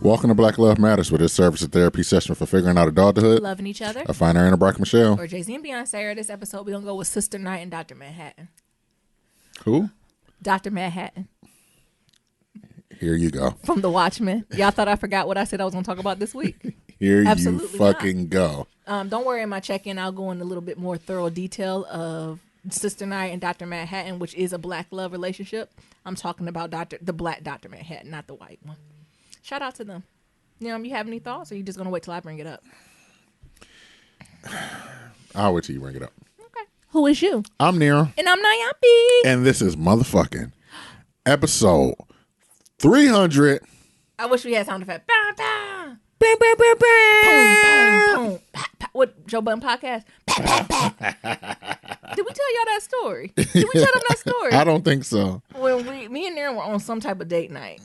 Welcome to Black Love Matters, where this serves as a therapy session for figuring out adulthood, loving each other, a fine Aaron and Brock Michelle, or Jay-Z and Beyonce. Or this episode, we're going to go with Sister Night and Dr. Manhattan. Who? Dr. Manhattan. Here you go. From The Watchmen. Y'all thought I forgot what I said I was going to talk about this week? Here Absolutely you fucking not. go. Don't worry, in my check-in, I'll go into a little bit more thorough detail of Sister Night and Dr. Manhattan, which is a black love relationship. I'm talking about the black Dr. Manhattan, not the white one. Shout out to them. You have any thoughts, or are you just going to wait till I bring it up? I'll wait till you bring it up. Okay. Who is you? I'm Nero. And I'm Nyampi. And this is motherfucking episode 300. I wish we had sound effect. Bah, bah. Bam, bam, bam, bam. Boom, boom. What, Joe Budden podcast? Did we tell y'all that story? Did we tell them that story? I don't think so. When me and Nero were on some type of date night.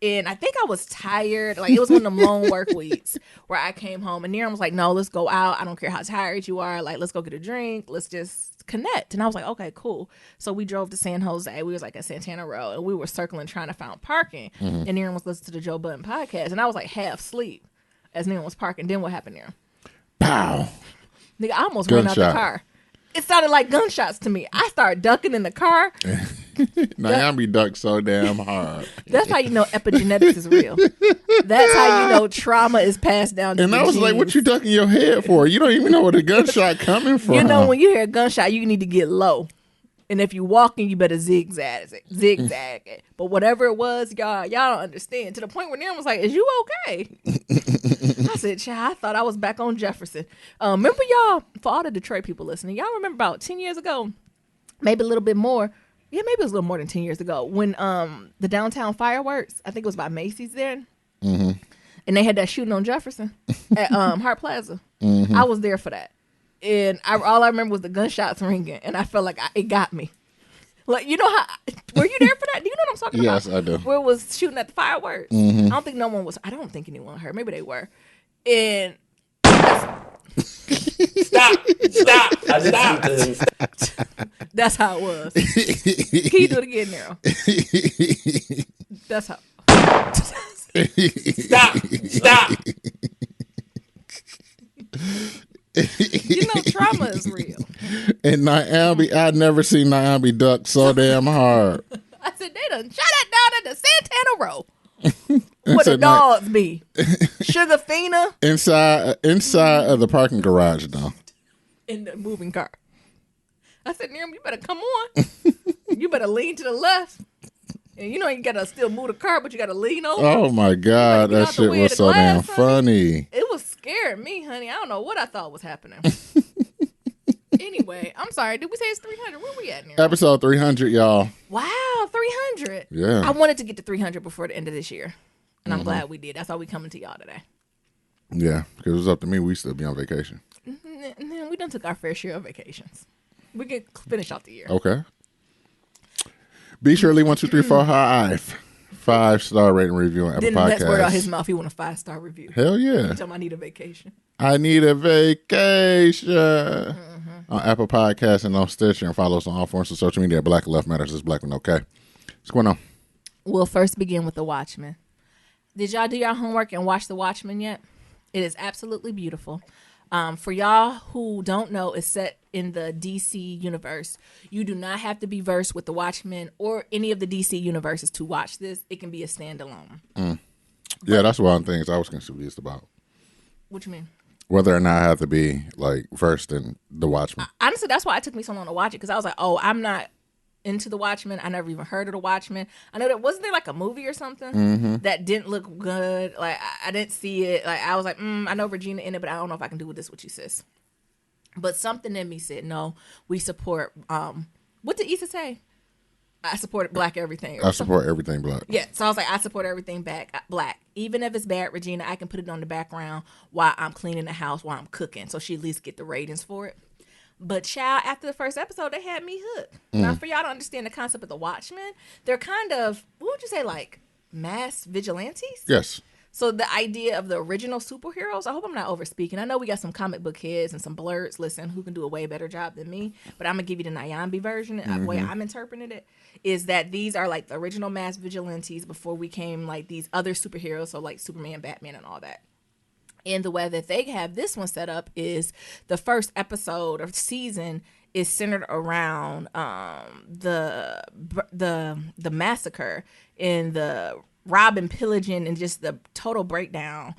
And I think I was tired. Like, it was one of them long work weeks where I came home. And Nero was like, no, let's go out. I don't care how tired you are. Like, let's go get a drink. Let's just connect. And I was like, okay, cool. So we drove to San Jose. We was like at Santana Row. And we were circling trying to find parking. Mm-hmm. And Nero was listening to the Joe Budden podcast. And I was like half asleep as Nero was parking. Then what happened, Nero? Pow. Nigga, I almost ran out the car. It sounded like gunshots to me. I started ducking in the car. Nyambi ducked so damn hard. That's how you know epigenetics is real. That's how you know trauma is passed down to And the I was genes. like, what you ducking your head for? You don't even know where the gunshot coming from. You know, when you hear a gunshot, you need to get low. And if you walking, you better zigzag. But whatever it was, y'all don't understand. To the point where Nero was like, is you okay? I said, child, I thought I was back on Jefferson. Remember, y'all, for all the Detroit people listening, y'all remember about 10 years ago, maybe a little bit more. Yeah, maybe it was a little more than 10 years ago when the downtown fireworks, I think it was by Macy's then. Mm-hmm. And they had that shooting on Jefferson at Hart Plaza. Mm-hmm. I was there for that. And all I remember was the gunshots ringing, and I felt like it got me. Like, you know how, were you there for that? Do you know what I'm talking about? Yes, I do. Where it was shooting at the fireworks. Mm-hmm. I don't think anyone heard. Maybe they were. And Stop. That's how it was. Can you do it again, Nero? That's how. Stop. You know, trauma is real. And Nyambi, I'd never seen Nyambi duck so damn hard. I said, they done shot that down at the Santana Row. Where the dogs be. Sugar Fina. Inside of the parking garage, though. In the moving car. I said, Nero, you better come on. You better lean to the left. And you know you gotta still move the car, but you gotta lean over. Oh my God, that shit was so damn funny. It was scaring me, honey. I don't know what I thought was happening. Anyway, I'm sorry. Did we say it's 300? Where we at now? Episode 300, y'all. Wow, 300. Yeah. I wanted to get to 300 before the end of this year. And I'm glad we did. That's why we coming to y'all today. Yeah, because it was up to me. We still be on vacation. We done took our fair share of vacations. We can finish out the year. Okay. Be sure to leave 1, 2, 3, 4 5 5-star rating review on Apple Didn't Podcasts. that word out his mouth. He want a 5-star review. Hell yeah. Tell him I need a vacation. I need a vacation. On Apple Podcasts and on Stitcher, and follow us on all forms of social media at Black Love Matters. It's Black One, okay? What's going on? We'll first begin with The Watchmen. Did y'all do your homework and watch The Watchmen yet? It is absolutely beautiful. For y'all who don't know, it's set in the DC universe. You do not have to be versed with The Watchmen or any of the DC universes to watch this. It can be a standalone. Yeah, that's one of the things I was confused about. What you mean? Whether or not I have to be like versed in The Watchmen. Honestly, that's why it took me so long to watch it, because I was like, oh, I'm not into The Watchmen. I never even heard of The Watchmen. I know wasn't there like a movie or something that didn't look good. Like I didn't see it. Like I was like, I know Regina in it, but I don't know if I can do this with you, sis. But something in me said, no, we support. What did Issa say? I support black everything. I support everything black. Yeah, so I was like, I support everything black. Even if it's bad, Regina, I can put it on the background while I'm cleaning the house, while I'm cooking, so she at least get the ratings for it. But child, after the first episode, they had me hooked. Now, for y'all to understand the concept of The Watchmen, they're kind of, what would you say, like mass vigilantes? Yes. So the idea of the original superheroes, I hope I'm not overspeaking. I know we got some comic book heads and some blurs, listen, who can do a way better job than me. But I'm going to give you the Nyambi version. The way I'm interpreting it is that these are like the original mass vigilantes before we came like these other superheroes. So like Superman, Batman, and all that. And the way that they have this one set up is the first episode of season is centered around the massacre and the robbing, pillaging, and just the total breakdown,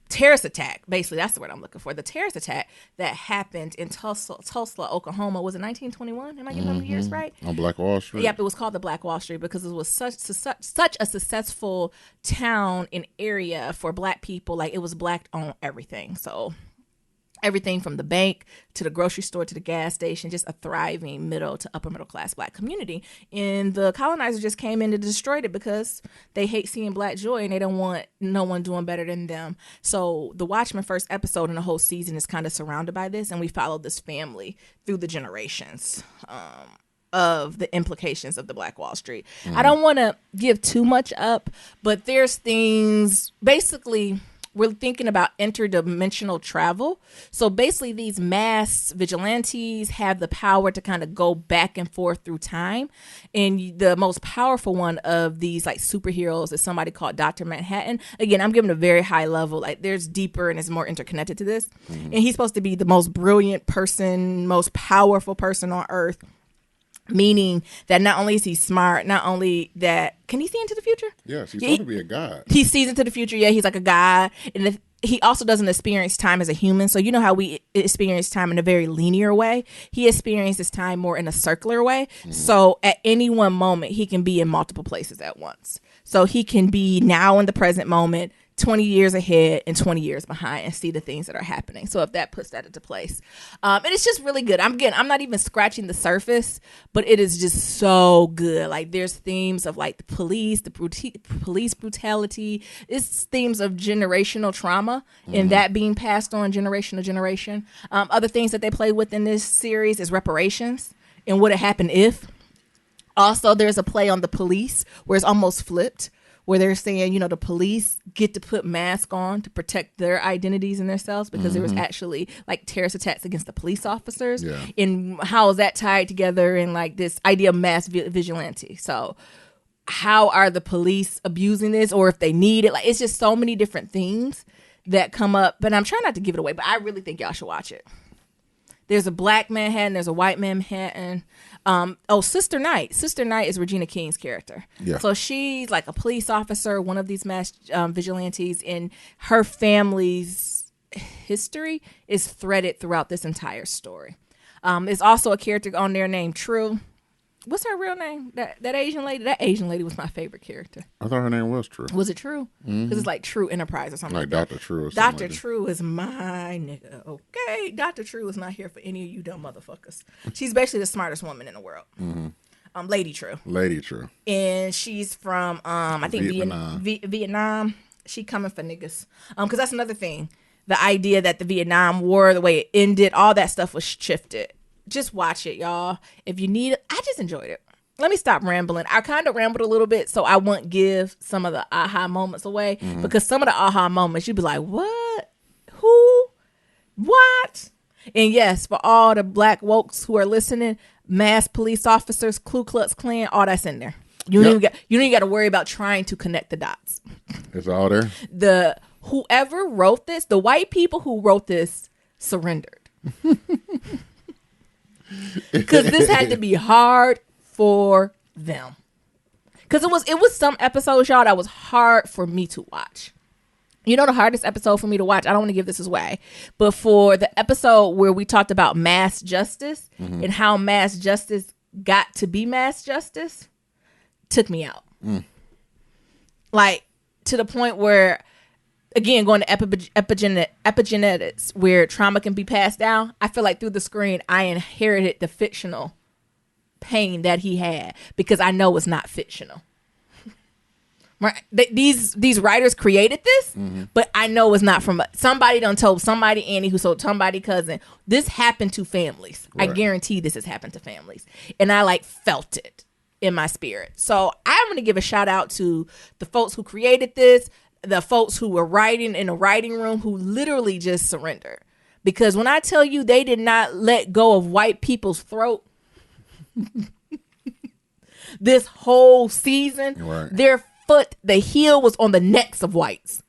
terrorist attack. Basically, that's the word I'm looking for. The terrorist attack that happened in Tulsa, Oklahoma. Was it 1921? Am I getting the years right? On Black Wall Street. Yep, it was called the Black Wall Street because it was such a successful town and area for Black people. Like, it was Black on everything. So everything from the bank to the grocery store to the gas station, just a thriving middle to upper middle class Black community. And the colonizers just came in and destroyed it because they hate seeing Black joy and they don't want no one doing better than them. So the Watchmen first episode and the whole season is kind of surrounded by this, and we follow this family through the generations of the implications of the Black Wall Street. I don't want to give too much up, but there's things basically. We're thinking about interdimensional travel. So basically these mass vigilantes have the power to kind of go back and forth through time. And the most powerful one of these like superheroes is somebody called Dr. Manhattan. Again, I'm giving a very high level. Like there's deeper and it's more interconnected to this. And he's supposed to be the most brilliant person, most powerful person on earth. Meaning that not only is he smart, not only that, can he see into the future? Yes, he's supposed to be a god. He sees into the future. Yeah, he's like a god. And he also doesn't experience time as a human. So you know how we experience time in a very linear way? He experiences time more in a circular way. So at any one moment, he can be in multiple places at once. So he can be now in the present moment, 20 years ahead and 20 years behind and see the things that are happening. So if that puts that into place. And it's just really good. I'm not even scratching the surface, but it is just so good. Like there's themes of like the police, police brutality. It's themes of generational trauma and that being passed on generation to generation. Other things that they play with in this series is reparations and what had happened if. Also, there's a play on the police where it's almost flipped, where they're saying, you know, the police get to put masks on to protect their identities and themselves because there was actually like terrorist attacks against the police officers. Yeah. And how is that tied together in like this idea of mass vigilante? So how are the police abusing this, or if they need it? Like, it's just so many different things that come up, but I'm trying not to give it away, but I really think y'all should watch it. There's a Black Manhattan, there's a white Manhattan. Sister Night. Sister Night is Regina King's character. Yeah. So she's like a police officer, one of these mass vigilantes, and her family's history is threaded throughout this entire story. There's also a character on there named True. What's her real name? That Asian lady? That Asian lady was my favorite character. I thought her name was True. Was it True? Because it's like True Enterprise or something. Like Dr. True or something. Dr. True is my nigga, okay? Dr. True is not here for any of you dumb motherfuckers. She's basically the smartest woman in the world. Lady True. Lady True. And she's from, I think, Vietnam. She coming for niggas. Because that's another thing. The idea that the Vietnam War, the way it ended, all that stuff was shifted. Just watch it, y'all. If you need it, I just enjoyed it. Let me stop rambling. I kind of rambled a little bit, so I won't give some of the aha moments away, because some of the aha moments, you'd be like, what? Who? What? And yes, for all the Black wokes who are listening, mass police officers, Ku Klux Klan, all that's in there. You don't even got to worry about trying to connect the dots. It's all there. Whoever wrote this, the white people who wrote this surrendered. Because this had to be hard for them. Because it was some episodes, y'all, that was hard for me to watch. You know the hardest episode for me to watch? I don't want to give this away. But for the episode where we talked about mass justice and how mass justice got to be mass justice, took me out. Like, to the point where, again, going to epigenetics, where trauma can be passed down, I feel like through the screen, I inherited the fictional pain that he had because I know it's not fictional. Right? These writers created this, but I know it's not from somebody done told somebody Annie who told somebody cousin. This happened to families. Right. I guarantee this has happened to families. And I like felt it in my spirit. So I'm going to give a shout out to the folks who created this. the folks who were writing in the writing room who literally just surrendered. Because when I tell you they did not let go of white people's throat this whole season, Right. their foot, the heel was on the necks of whites.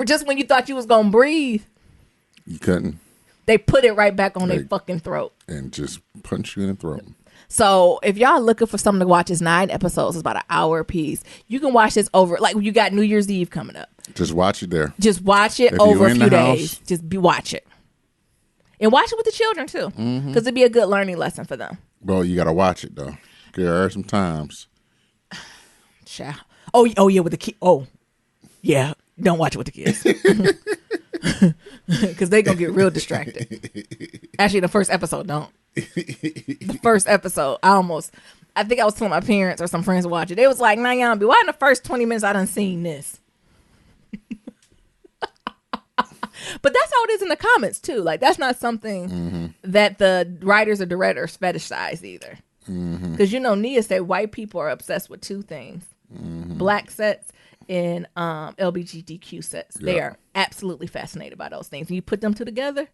Just when you thought you was going to breathe, You couldn't. they put it right back on their fucking throat. And just punch you in the throat. So if y'all looking for something to watch, it's 9 episodes. It's about an hour a piece. You can watch this over, like you got New Year's Eve coming up. Just watch it there. Just watch it If over you a in few the house- days. Just watch it. And watch it with the children too. Because it'd be a good learning lesson for them. Well, you got to watch it, though. There are some times. Child. Oh yeah, with the kid. Oh, yeah. Don't watch it with the kids. Because they going to get real distracted. Actually, the first episode don't. The first episode, I think I was telling my parents or some friends to watch it. They was like, nah, y'all be, why in the first 20 minutes I done seen this? But that's how it is in the comments too. Like that's not something that the writers or directors fetishize either. Because Nia said white people are obsessed with two things: black sets and LGBTQ sets. They Yeah. are absolutely fascinated by those things. When you put them two together.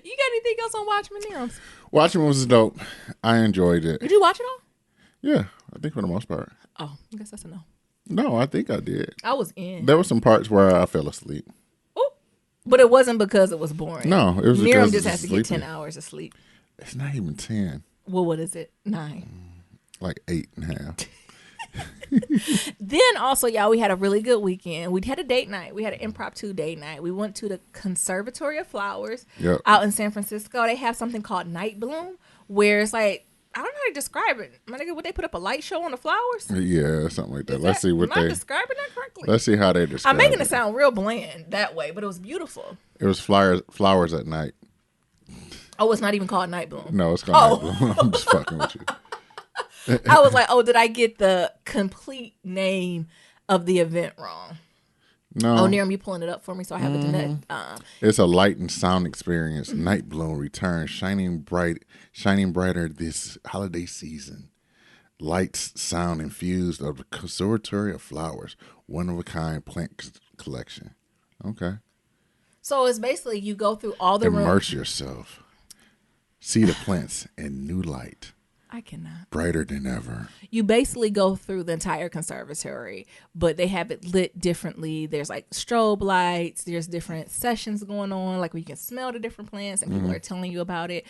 You got anything else on Watchmen, Neroms? Watchmen was dope. I enjoyed it. Did you watch it all? Yeah, I think for the most part. Oh, I guess that's a no. No, I think I did. I was in. There were some parts where I fell asleep. Ooh. But it wasn't because it was boring. No, it was Nerum because just of has to get sleeping. 10 hours of sleep. It's not even 10. Well, what is it? 9. Like 8.5. Then also, y'all, we had a really good weekend. We had a date night. We had an impromptu date night. We went to the Conservatory of Flowers Yep. out in San Francisco. They have something called Night Bloom, where it's like, I don't know how to describe it. My nigga, would they put up a light show on the flowers? Yeah, something like that. Let's see what Am I they. describing that correctly? Let's see how they describe I'm making it sound real bland that way, but it was beautiful. It was flowers at night. Oh, it's not even called Night Bloom. No, it's called Night Bloom. I'm just fucking with you. I was like, oh, did I get the complete name of the event wrong? No, Oh, Nerum, you pulling it up for me so I have it to net. it's a light and sound experience. Night Bloom returns, shining brighter this holiday season. Lights, sound infused of the Conservatory of Flowers, one of a kind plant collection. Okay, So it's basically you go through all the rooms. immerse yourself. See the plants in new light, I cannot. brighter than ever. You basically go through the entire conservatory, but they have it lit differently. There's like strobe lights. There's different sessions going on, like where you can smell the different plants and people are telling you about it.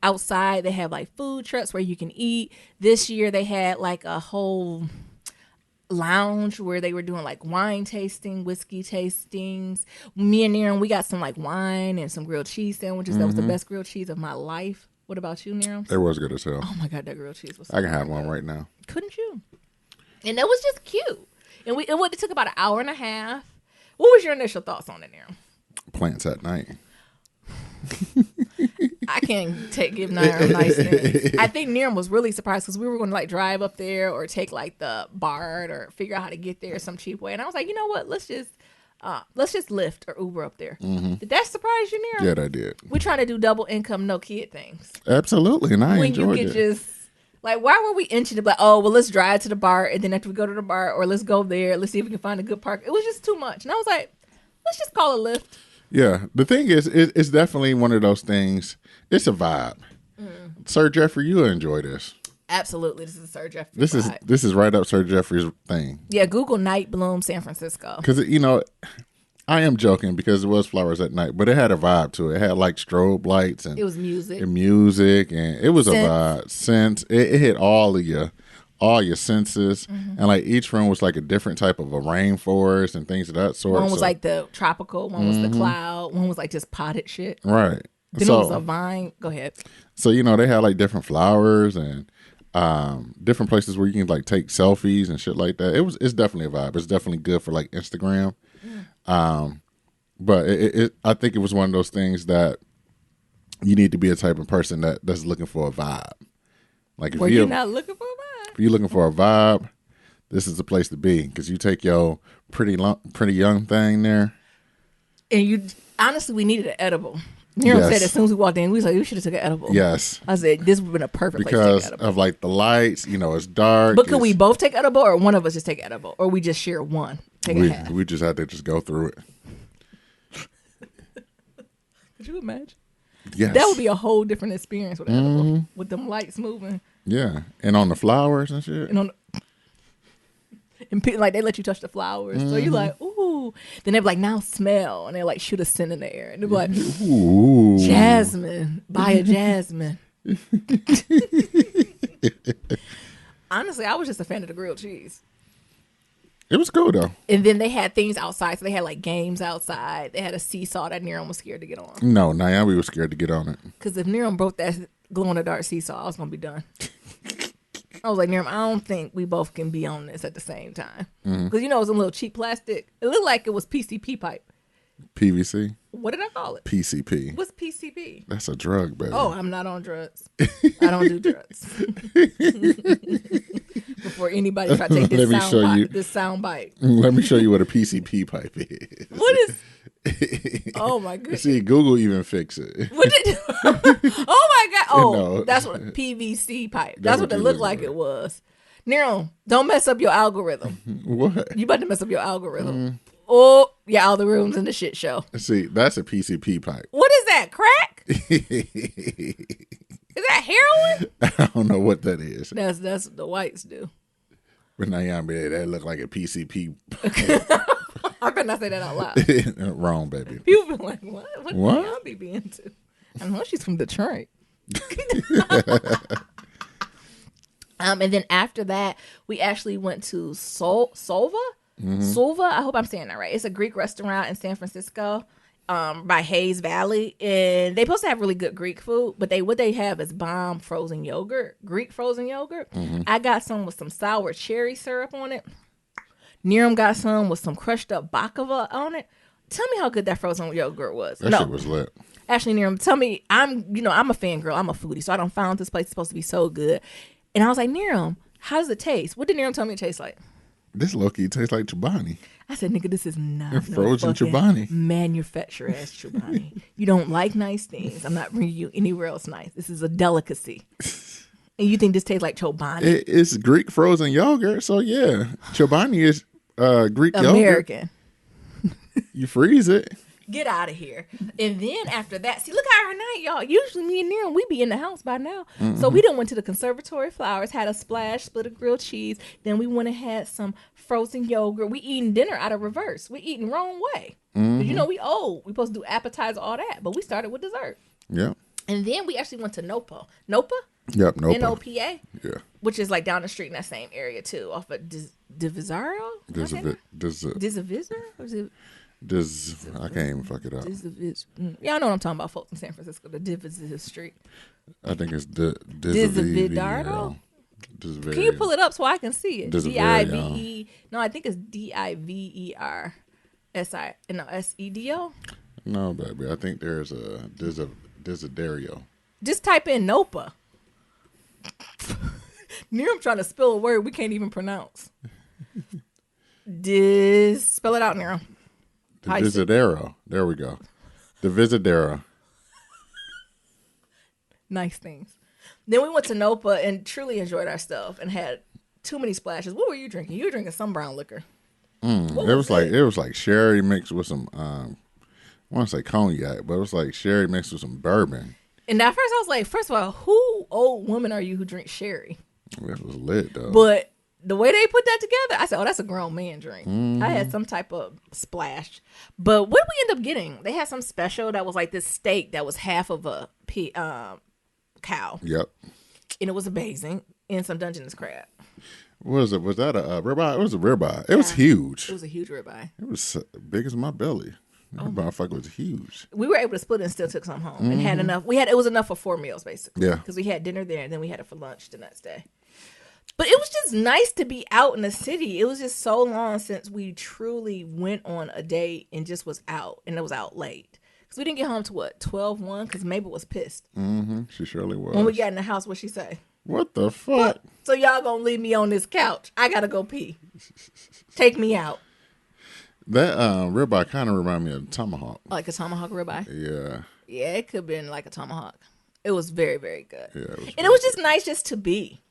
Outside, they have like food trucks where you can eat. This year, they had like a whole lounge where they were doing like wine tasting, whiskey tastings. Me and Nerum, we got some like wine and some grilled cheese sandwiches. That was the best grilled cheese of my life. What about you, Nerum? It was good as hell. Oh my god, that grilled cheese was so I can have good. one right now. Couldn't you? And that was just cute. And it took about an hour and a half. What was your initial thoughts on it, Nerum? Plants at night. I can't give Nair nice things. I think Nerum was really surprised because we were going to like drive up there or take like the BART or figure out how to get there some cheap way. And I was like, you know what? Let's just Lyft or Uber up there. Did that surprise you, Nerum? Yeah, that did. We're trying to do double income, no kid things. Absolutely, and I When you enjoyed could it. just like, why were we inching to like, oh well, let's drive to the bar and then after we go to the bar or let's go there, let's see if we can find a good park. It was just too much, and I was like, let's just call a Lyft. Yeah, the thing is, it's definitely one of those things. It's a vibe. Sir Jeffrey, you enjoy this. Absolutely, this is a Sir Jeffrey. This vibe. is right up Sir Jeffrey's thing. Yeah, Google Night Bloom San Francisco. Because I am joking because it was flowers at night, but it had a vibe to it. It had like strobe lights and It was music. music, and it was a Scents. vibe. Sense it hit all your senses, and like each room was like a different type of a rainforest and things of that sort. One was So- like the tropical, one was the cloud, one was like just potted shit. right. Then it was a vine. Go ahead. So they had like different flowers and different places where you can like take selfies and shit like that. It's definitely a vibe. It's definitely good for like Instagram. But I think it was one of those things that you need to be a type of person that's looking for a vibe. Like if Well, you're not looking for a if you're looking for a vibe, this is the place to be because you take your pretty young thing there. And you honestly, we needed an edible. Nero Yes. said as soon as we walked in, we was like, we should have took an edible. Yes. I said, this would have been a perfect place to Because take edible. of like the lights, it's dark. But could we both take edible, or one of us just take edible, or we just share one? Take a half. We just had to just go through it. Could you imagine? Yes. That would be a whole different experience with edible, with them lights moving. Yeah. And on the flowers and shit. And like they let you touch the flowers, so you're like, ooh. Then they're like, now smell, and they like shoot a scent in the air, and they're like, Ooh. jasmine, buy a jasmine. Honestly, I was just a fan of the grilled cheese. It was cool though. And then they had things outside, so they had like games outside. They had a seesaw that Nerum was scared to get on, No, Naomi was scared to get on it. because if Nerum broke that glow in the dark seesaw, I was gonna be done. I was like, Nerum, I don't think we both can be on this at the same time, because it was a little cheap plastic. It looked like it was PCP pipe. PVC? What did I call it? PCP. What's PCP? That's a drug, baby. Oh, I'm not on drugs. I don't do drugs. Before anybody try to take Let me show you. this sound bite. Let me show you what a PCP pipe is. What is? Oh my goodness. See, Google even fix it. What did? Oh my god! Oh, No. that's what PVC pipe. That's what it you looked looking like. for. It was. Nero, don't mess up your algorithm. What? You about to mess up your algorithm. Oh, your algorithm's in the shit show. See, that's a PCP pipe. What is that? Crack? Is that heroin? I don't know what that is. That's what the whites do. But Naomi, that look like a PCP. I better not say that out loud. Wrong, baby. People be like, what? What What? do y'all be being to? I know she's from Detroit. And then after that, we actually went to Solva. Solva, I hope I'm saying that right. It's a Greek restaurant in San Francisco, by Hayes Valley, and they supposed to have really good Greek food. But what they have is bomb frozen yogurt, Greek frozen yogurt. I got some with some sour cherry syrup on it. Niram got some with some crushed up baklava on it. Tell me how good that frozen yogurt was. That shit was lit. Actually, Niram, tell me. I'm a fangirl. I'm a foodie, so I don't found this place is supposed to be so good. And I was like, Niram, how does it taste? What did Niram tell me it tastes like? This low-key tastes like Chobani. I said, nigga, this is not Frozen fucking Chobani. manufacturer ass Chobani. You don't like nice things. I'm not bringing you anywhere else nice. This is a delicacy. And you think this tastes like Chobani? It's Greek frozen yogurt, so yeah. Chobani is Greek yogurt. American. You freeze it. Get out of here. And then after that, see, look at our night, y'all. Usually me and Niram, we be in the house by now. So we done went to the Conservatory Flowers, had a splash, split a grilled cheese. Then we went and had some frozen yogurt. We eating dinner out of reverse. We eating wrong way. 'Cause we old. We supposed to do appetizer, all that. But we started with dessert. Yep. And then we actually went to Nopa. Nopa? Yep. Nope. N-O-P-A? Yeah. Which is like down the street in that same area too, off of Divisario? There's a bit. Divisor? Or is it I can't even fuck it up. Y'all know what I'm talking about, folks in San Francisco, the Divisor Street. I think it's Disavidardo? Can you pull it up so I can see it? D-I-V-E. No, I think it's D-I-V-E-R-S-I-S-E-D-O. No, baby. I think there's a Desiderio. Just type in Nopa. Niram trying to spell a word we can't even pronounce. Spell it out, Niram. The Visidero. There we go. The Visidero. Nice things. Then we went to Nopa and truly enjoyed our stuff and had too many splashes. What were you drinking? You were drinking some brown liquor. It was like sherry mixed with some I want to say cognac, but it was like sherry mixed with some bourbon. And at first I was like, first of all, who old woman are you who drinks sherry? It was lit though. But the way they put that together, I said, oh, that's a grown man drink. I had some type of splash. But what did we end up getting? They had some special that was like this steak that was half of a cow. Yep. And it was amazing. And some Dungeness crab. What was it? Was that a ribeye? It was a ribeye. It was huge. It was a huge ribeye. It was big as my belly. That motherfucker was huge. We were able to split it and still took some home and had enough. It was enough for 4 meals basically. Yeah. Because we had dinner there and then we had it for lunch the next day. But it was just nice to be out in the city. It was just so long since we truly went on a date and just was out, and it was out late. Because we didn't get home to 12:01 because Mabel was pissed. She surely was. When we got in the house, what'd she say? What the fuck? So y'all gonna leave me on this couch? I gotta go pee. Take me out. That ribeye kind of reminded me of tomahawk. Like a tomahawk ribeye. Yeah. Yeah, it could have been like a tomahawk. It was very, very good. Yeah, it was And it was just nice just to be.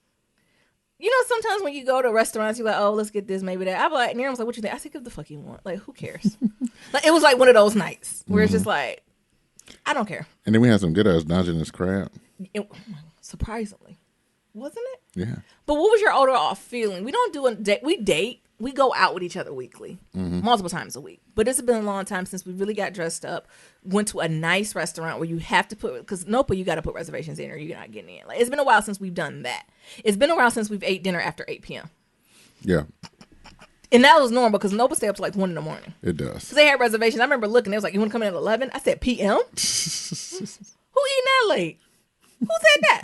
You know, sometimes when you go to restaurants, you're like, oh, let's get this, maybe that. I'm like, and Aaron was like, what you think? I said, give the fuck you want. Like, who cares? Like, it was like one of those nights where it's just like, I don't care. And then we had some good ass Dungeness crab. Surprisingly. Wasn't it? Yeah. But what was your overall feeling? We don't do a date. We date. We go out with each other weekly, multiple times a week. But it's been a long time since we really got dressed up, went to a nice restaurant where you have to put, because Nopa, you got to put reservations in or you're not getting in. Like, it's been a while since we've done that. It's been a while since we've ate dinner after 8 p.m. Yeah. And that was normal because Nopa stayed up to like 1 in the morning. It does. Because they had reservations. I remember looking. They was like, you want to come in at 11? I said, p.m.? Who eating that late? Who said that?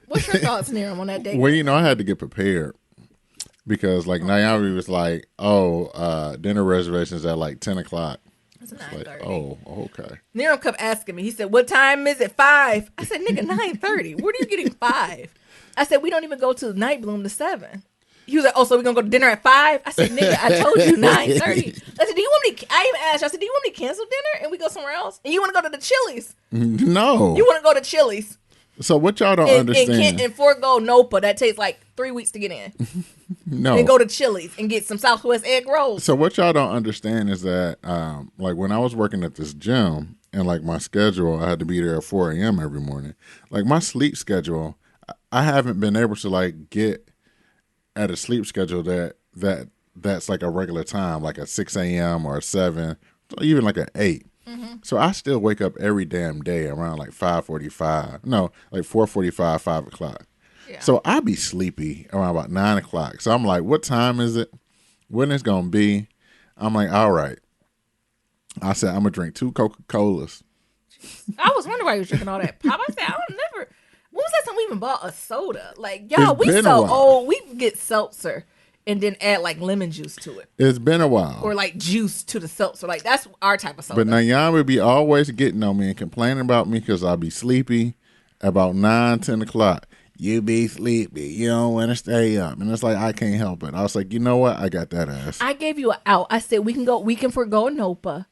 What's your thoughts, Niram, on that date? Well, you know, I had to get prepared because, like, Naomi was like, dinner reservations at like 10 o'clock. It's Like, 9:30. oh, okay. Niram kept asking me. He said, what time is it? 5. I said, nigga, 9:30. Where are you getting 5? I said, we don't even go to Night Bloom to 7. He was like, oh, so we're going to go to dinner at 5? I said, nigga, I told you 9:30. I said, do you want me to, I even asked you, I said, do you want me to cancel dinner and we go somewhere else? And you want to go to the Chili's? No. You want to go to Chili's? So what y'all don't understand? And forego Nopa, that takes like 3 weeks to get in. No. And go to Chili's and get some Southwest egg rolls. So what y'all don't understand is that, like, when I was working at this gym and like my schedule, I had to be there at 4 a.m. every morning. Like my sleep schedule, I haven't been able to like get at a sleep schedule that's like a regular time, like at 6 a.m. or 7, even like at 8. So I still wake up every damn day around like 5:45. No, like 4:45, 5 o'clock. Yeah. So I be sleepy around about 9 o'clock. So I'm like, what time is it? When it's going to be? I'm like, all right. I said, I'm going to drink 2 Coca-Colas. I was wondering why you was drinking all that pop. I said, I don't never. When was that time we even bought a soda? Like, y'all, It's we been a so while. old. We get seltzer and then add like lemon juice to it. It's been a while. Or like juice to the seltzer. Like, that's our type of soda. But Nayan would be always getting on me and complaining about me because I'll be sleepy about 9, 10 o'clock. You be sleepy. You don't want to stay up. And it's like, I can't help it. I was like, you know what? I got that ass. I gave you an out. I said, we can forgo Nopa,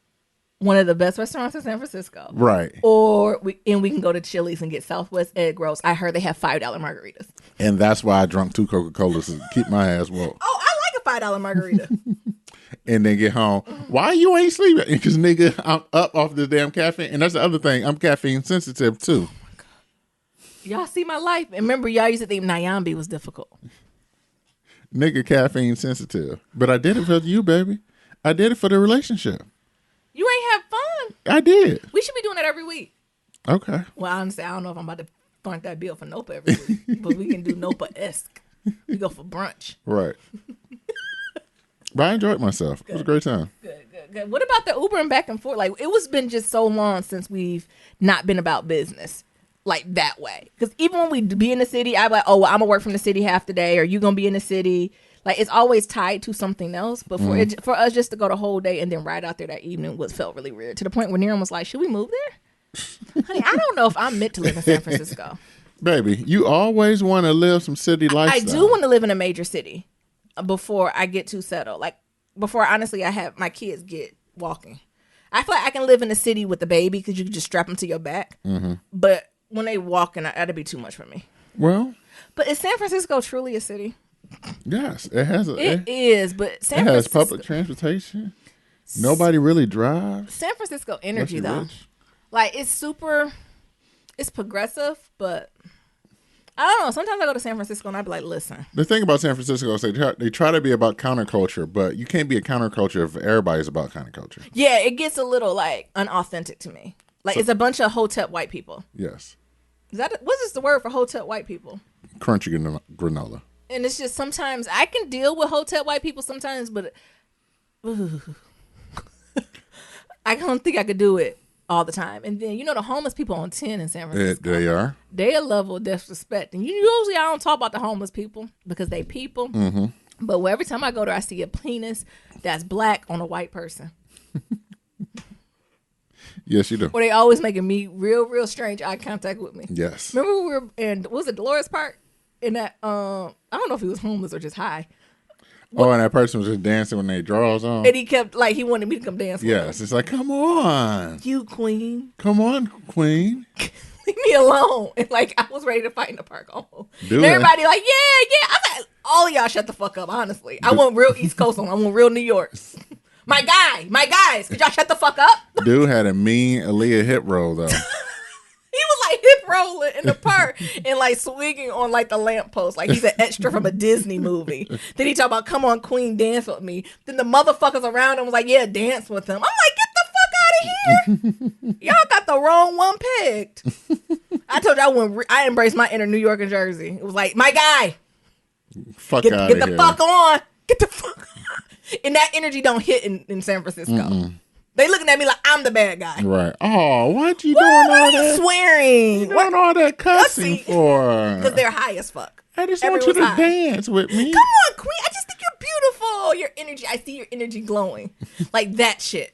one of the best restaurants in San Francisco. Right. Or we can go to Chili's and get Southwest egg rolls. I heard they have $5 margaritas. And that's why I drunk 2 Coca-Colas to keep my ass woke. Oh, I like a $5 margarita. And then get home. Why you ain't sleeping? Because, nigga, I'm up off this damn caffeine. And that's the other thing. I'm caffeine sensitive, too. Y'all see my life. And remember, y'all used to think Nyambi was difficult. Nigga, caffeine sensitive. But I did it for you, baby. I did it for the relationship. You ain't have fun. I did. We should be doing that every week. Okay. Well, honestly, I don't know if I'm about to front that bill for Nopa every week. But we can do Nopa-esque. We go for brunch. Right. But I enjoyed myself. It was a great time. Good. What about the Uber and back and forth? Like, it was been just so long since we've not been about business like that way. Because even when we be in the city, I'm like, oh, well, I'm going to work from the city half the day, or you going to be in the city. Like, it's always tied to something else. But for us just to go the whole day and then ride out there that evening felt really weird. To the point where Niram was like, should we move there? Honey, I don't know if I'm meant to live in San Francisco. Baby, you always want to live some city lifestyle. I do want to live in a major city before I get too settled. Like, before, honestly, I have my kids get walking. I feel like I can live in a city with the baby because you can just strap them to your back. Mm-hmm. But when they walking, that'd be too much for me. Well, but is San Francisco truly a city? yes, it has. It is, but San it has Francisco, public transportation. Nobody really drives. San Francisco energy, Unless you're though. rich. Like, it's progressive, but I don't know. Sometimes I go to San Francisco and I be like, listen. The thing about San Francisco is they try to be about counterculture, but you can't be a counterculture if everybody's about counterculture. Yeah, it gets a little like unauthentic to me. Like, it's a bunch of hotep white people. Yes. What's this the word for hotep white people? Crunchy granola. And it's just sometimes I can deal with hotep white people sometimes, but I don't think I could do it all the time. And then, the homeless people on 10 in San Francisco. They are. They a level of disrespect. And usually I don't talk about the homeless people because they people. Mm-hmm. But every time I go there, I see a penis that's black on a white person. Yes, you do. Or they always making me real strange eye contact with me. Yes. Remember we were in, was it Dolores Park? In that, I don't know if he was homeless or just high. Oh, and that person was just dancing when they draws on. And he kept, like, he wanted me to come dance with him. Yes, it's like, come on. You queen. Come on, queen. Leave me alone. And, like, I was ready to fight in the park almost. Do And it. everybody like, yeah. I'm like, all of y'all shut the fuck up, honestly. I want real East Coast on. I want real New York. My guys, could y'all shut the fuck up? Dude had a mean Aaliyah hip roll, though. He was like hip rolling in the park and like swinging on like the lamppost, like he's an extra from a Disney movie. Then he talk about, come on, queen, dance with me. Then the motherfuckers around him was like, yeah, dance with him. I'm like, get the fuck out of here. Y'all got the wrong one picked. I told y'all I embraced my inner New York and Jersey. It was like, my guy, Fuck get out the of here. fuck on. Get the fuck on. And that energy don't hit in San Francisco. They looking at me like I'm the bad guy. Right. Oh, what you Why doing are all you that? swearing? You doing all that cussing for? Because they're high as fuck. I just want you to Everyone's high. dance with me. Come on, queen. I just think you're beautiful. Your energy. I see your energy glowing. Like that shit.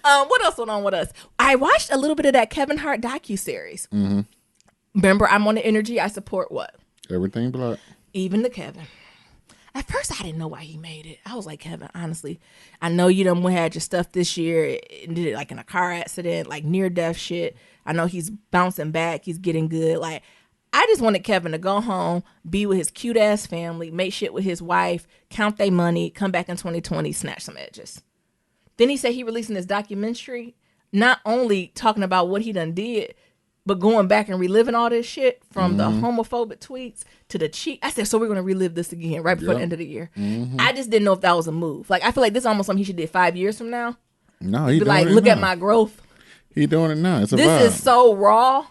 What else went on with us? I watched a little bit of that Kevin Hart docuseries. Mm-hmm. Remember, I'm on the energy. I support what? Everything black. Even the Kevin. At first, I didn't know why he made it. I was like, Kevin, honestly, I know you done had your stuff this year and did it like in a car accident, like near death shit. I know he's bouncing back. He's getting good. Like, I just wanted Kevin to go home, be with his cute ass family, make shit with his wife, count their money, come back in 2020, snatch some edges. Then he said he releasing this documentary, not only talking about what he done did, but going back and reliving all this shit from the homophobic tweets to the cheat. I said, so we're going to relive this again right before the end of the year. I just didn't know if that was a move. Like, I feel like this is almost something he should do 5 years from now. No, he Be doing like, it look now. at my growth. He doing it now. It's a This vibe. is so raw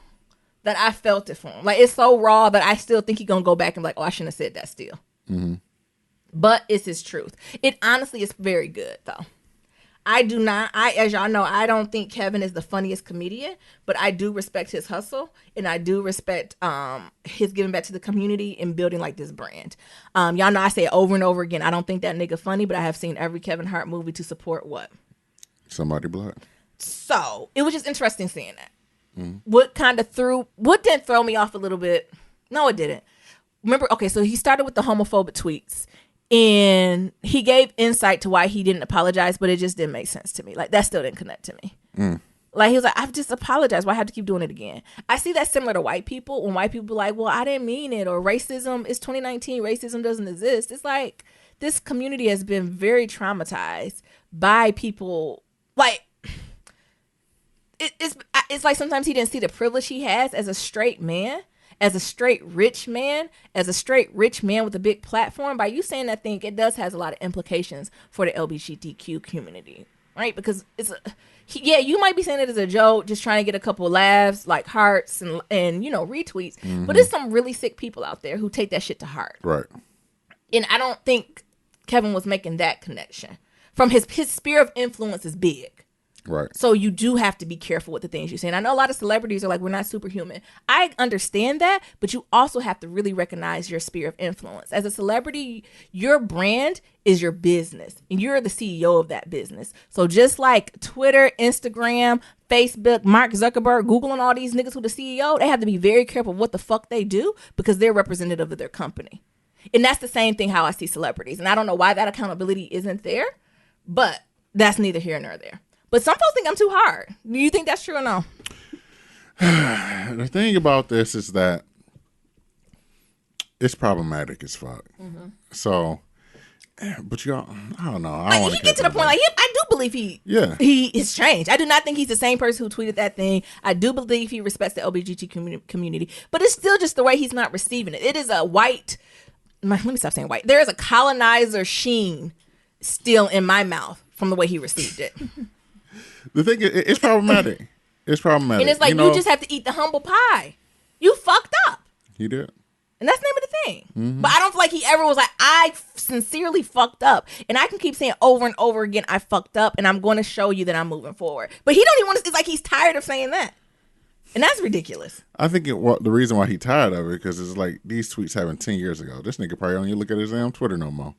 that I felt it for him. Like, it's so raw that I still think he's going to go back and be like, oh, I shouldn't have said that still. But it's his truth. It honestly is very good, though. As y'all know, I don't think Kevin is the funniest comedian, but I do respect his hustle and I do respect his giving back to the community and building like this brand. Y'all know I say it over and over again. I don't think that nigga funny, but I have seen every Kevin Hart movie to support what? Somebody black. So it was just interesting seeing that. What didn't throw me off a little bit? No, it didn't. Remember, okay, so he started with the homophobic tweets. And he gave insight to why he didn't apologize, but it just didn't make sense to me. Like, that still didn't connect to me. Like, he was like, I've just apologized. Why have to keep doing it again? I see that similar to white people. When white people be like, well, I didn't mean it. Or racism, it's 2019. Racism doesn't exist. It's like, this community has been very traumatized by people. Like, it's like sometimes he didn't see the privilege he has as a straight man. As a straight rich man, with a big platform, by you saying that thing, it does has a lot of implications for the LGBTQ community, right? Because you might be saying it as a joke, just trying to get a couple of laughs, like hearts and retweets, but there's some really sick people out there who take that shit to heart. Right. And I don't think Kevin was making that connection. From his sphere of influence is big. Right. So you do have to be careful with the things you say. And I know a lot of celebrities are like, we're not superhuman. I understand that, but you also have to really recognize your sphere of influence. As a celebrity, your brand is your business, and you're the CEO of that business. So just like Twitter, Instagram, Facebook, Mark Zuckerberg, Google, and all these niggas who the CEO, they have to be very careful what the fuck they do because they're representative of their company. And that's the same thing how I see celebrities. And I don't know why that accountability isn't there, but that's neither here nor there. But some folks think I'm too hard. Do you think that's true or no? The thing about this is that it's problematic as fuck. So, but y'all, I don't know. I don't want he get to the point, like, I do believe he is changed. I do not think he's the same person who tweeted that thing. I do believe he respects the LGBT community, but it's still just the way he's not receiving it. It is a white, let me stop saying white. There is a colonizer sheen still in my mouth from the way he received it. The thing is, it's problematic. It's problematic. And it's like, you just have to eat the humble pie. You fucked up. He did. And that's the name of the thing. But I don't feel like he ever was like, I sincerely fucked up. And I can keep saying over and over again, I fucked up, and I'm going to show you that I'm moving forward. But he don't even want to, it's like he's tired of saying that. And that's ridiculous. I think the reason why he tired of it, because it's like, these tweets happened 10 years ago. This nigga probably don't even look at his damn Twitter no more.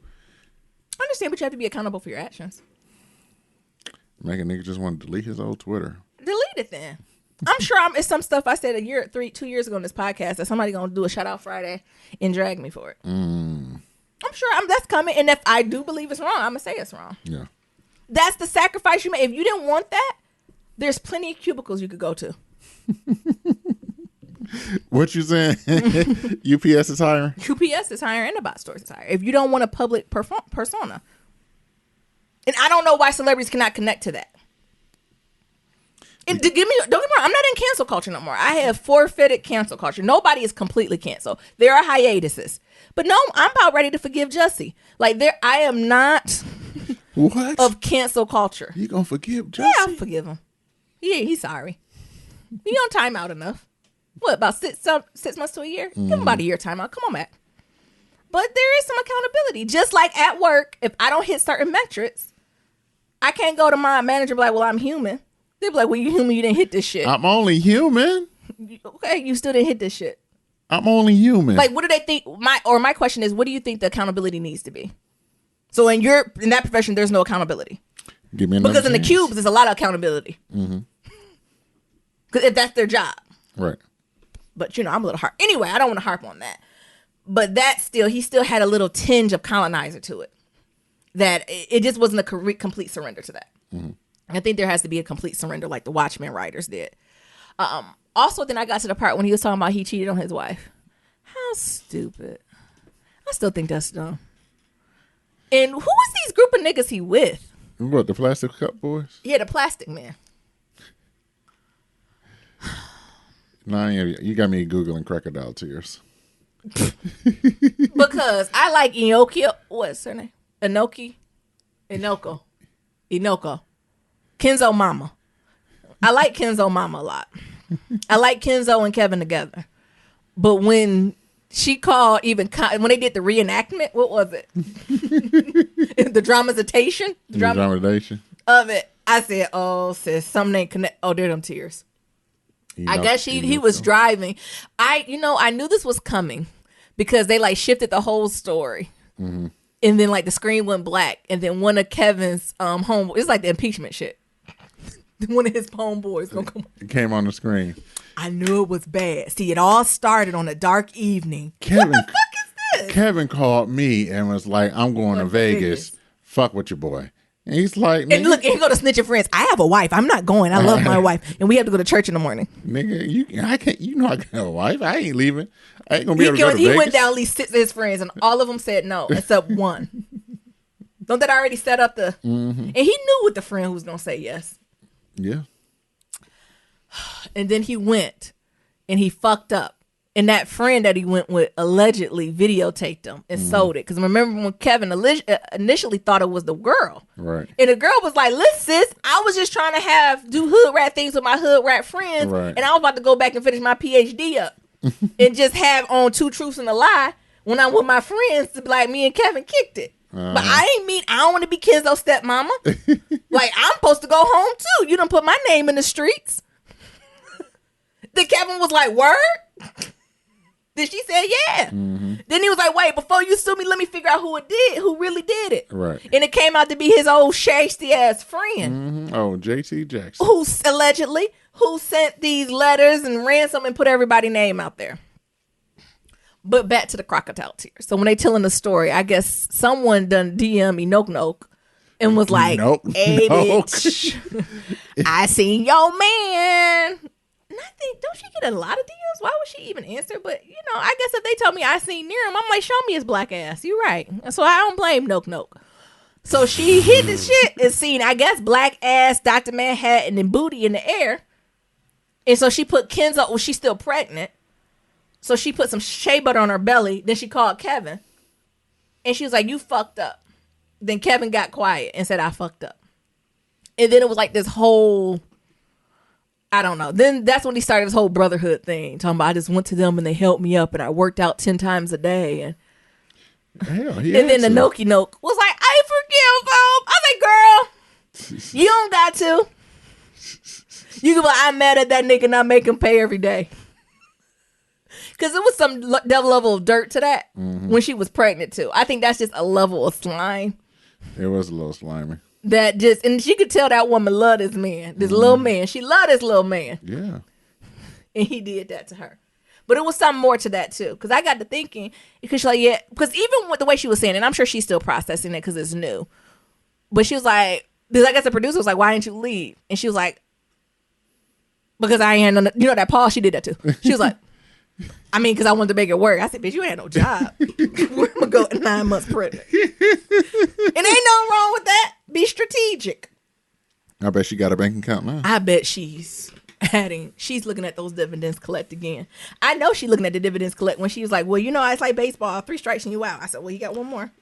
I understand, but you have to be accountable for your actions. Make a nigga just want to delete his old Twitter. Delete it then. I'm sure it's some stuff I said 2 years ago on this podcast that somebody gonna do a shout out Friday and drag me for it. I'm sure that's coming. And if I do believe it's wrong, I'm gonna say it's wrong. Yeah. That's the sacrifice you make. If you didn't want that, there's plenty of cubicles you could go to. What you saying? UPS is hiring? UPS is hiring and the box stores is hiring. If you don't want a public persona. And I don't know why celebrities cannot connect to that. And don't get me wrong, I'm not in cancel culture no more. I have forfeited cancel culture. Nobody is completely canceled. There are hiatuses. But no, I'm about ready to forgive Jussie. Like I am not What? of cancel culture. You gonna forgive Jussie? Yeah, I'll forgive him. He's sorry. He on timeout enough. What, about 6 months to a year? Give him about a year timeout. Come on back. But there is some accountability. Just like at work, if I don't hit certain metrics, I can't go to my manager and be like, well, I'm human. They'll be like, well, you human, you didn't hit this shit. I'm only human. Okay, you still didn't hit this shit. I'm only human. Like, what do they think? My question is, what do you think the accountability needs to be? So in that profession, there's no accountability. Give me another Because in the chance. cubes, there's a lot of accountability. Because if that's their job. Right. But, I'm a little hard. Anyway, I don't want to harp on that. But he still had a little tinge of colonizer to it. That it just wasn't a complete surrender to that. I think there has to be a complete surrender like the Watchmen writers did. Also, then I got to the part when he was talking about he cheated on his wife. How stupid. I still think that's dumb. And who was these group of niggas he with? What, the Plastic Cup Boys? Yeah, the Plastic Man. Nah, you got me Googling crocodile tears. Because I like Inoki. What's her name? Inoko. Kenzo Mama. I like Kenzo Mama a lot. I like Kenzo and Kevin together. But when she called when they did the reenactment, what was it? The dramatization? The dramatization of it. I said, oh, sis, something ain't connect. Oh, there them tears. I guess he was driving. I knew this was coming because they like shifted the whole story. Mm-hmm. And then like the screen went black. And then one of Kevin's homeboys, it's like the impeachment shit. One of his homeboys gonna come. It came on the screen. I knew it was bad. See, it all started on a dark evening. Kevin, what the fuck is this? Kevin called me and was like, I'm going to Vegas. Fuck with your boy. And he's like, and look, he go to snitch your friends. I have a wife. I'm not going. I love my wife. And we have to go to church in the morning. Nigga, I can't, I got a wife. I ain't leaving. I ain't going to be able to go to He Vegas. went down at least 6 of his friends and all of them said no, except one. Don't that already set up the... Mm-hmm. And he knew what the friend who was going to say yes. Yeah. And then he went and he fucked up. And that friend that he went with allegedly videotaped him and sold it. Because remember when Kevin initially thought it was the girl. Right. And the girl was like, listen, sis, I was just trying to do hood rat things with my hood rat friends. Right. And I was about to go back and finish my PhD up. And just have on 2 truths and a lie when I'm with my friends to be like, me and Kevin kicked it. Uh-huh. But I don't want to be Kenzo's stepmama. Like, I'm supposed to go home too. You done put my name in the streets. Then Kevin was like, word? Then she said, yeah. Mm-hmm. Then he was like, wait, before you sue me, let me figure out who really did it. Right. And it came out to be his old shasty ass friend. Mm-hmm. Oh, JT Jackson. Who sent these letters and ransom and put everybody's name out there. But back to the crocodile tears. So when they telling the story, I guess someone done DM Inoki and was like, hey, bitch, I seen your man. And I think, don't she get a lot of DMs? Why would she even answer? But, I guess if they told me I seen near him, I'm like, show me his black ass. You're right. So I don't blame Noke. So she hit the shit and seen, I guess, black ass, Dr. Manhattan, and booty in the air. And so she put Kenzo, well, she's still pregnant. So she put some shea butter on her belly. Then she called Kevin. And she was like, you fucked up. Then Kevin got quiet and said, I fucked up. And then it was like this whole, I don't know. Then that's when he started this whole brotherhood thing. Talking about I just went to them and they helped me up and I worked out 10 times a day. And then the Noki was like, I forgive him. I was like, girl, you don't got to. You can be like, I'm mad at that nigga not make him pay every day. Because it was some level of dirt to that when she was pregnant too. I think that's just a level of slime. It was a little slimy. And she could tell that woman loved this man, this little man. She loved this little man. Yeah. And he did that to her. But it was something more to that too, because I got to thinking, because she's like, yeah, because even with the way she was saying it, and I'm sure she's still processing it because it's new. But she was like, because I guess the producer was like, why didn't you leave? And she was like, because I ain't, you know that pause, she did that too. She was like, I mean, because I wanted to make it work. I said, bitch, you ain't had no job. Where am I going 9 months pregnant? And ain't nothing wrong with that. Be strategic. I bet she got a bank account now. I bet she's looking at those dividends collect again. I know she's looking at the dividends collect when she was like, well, you know, it's like baseball, 3 strikes and you out. I said, well, you got one more.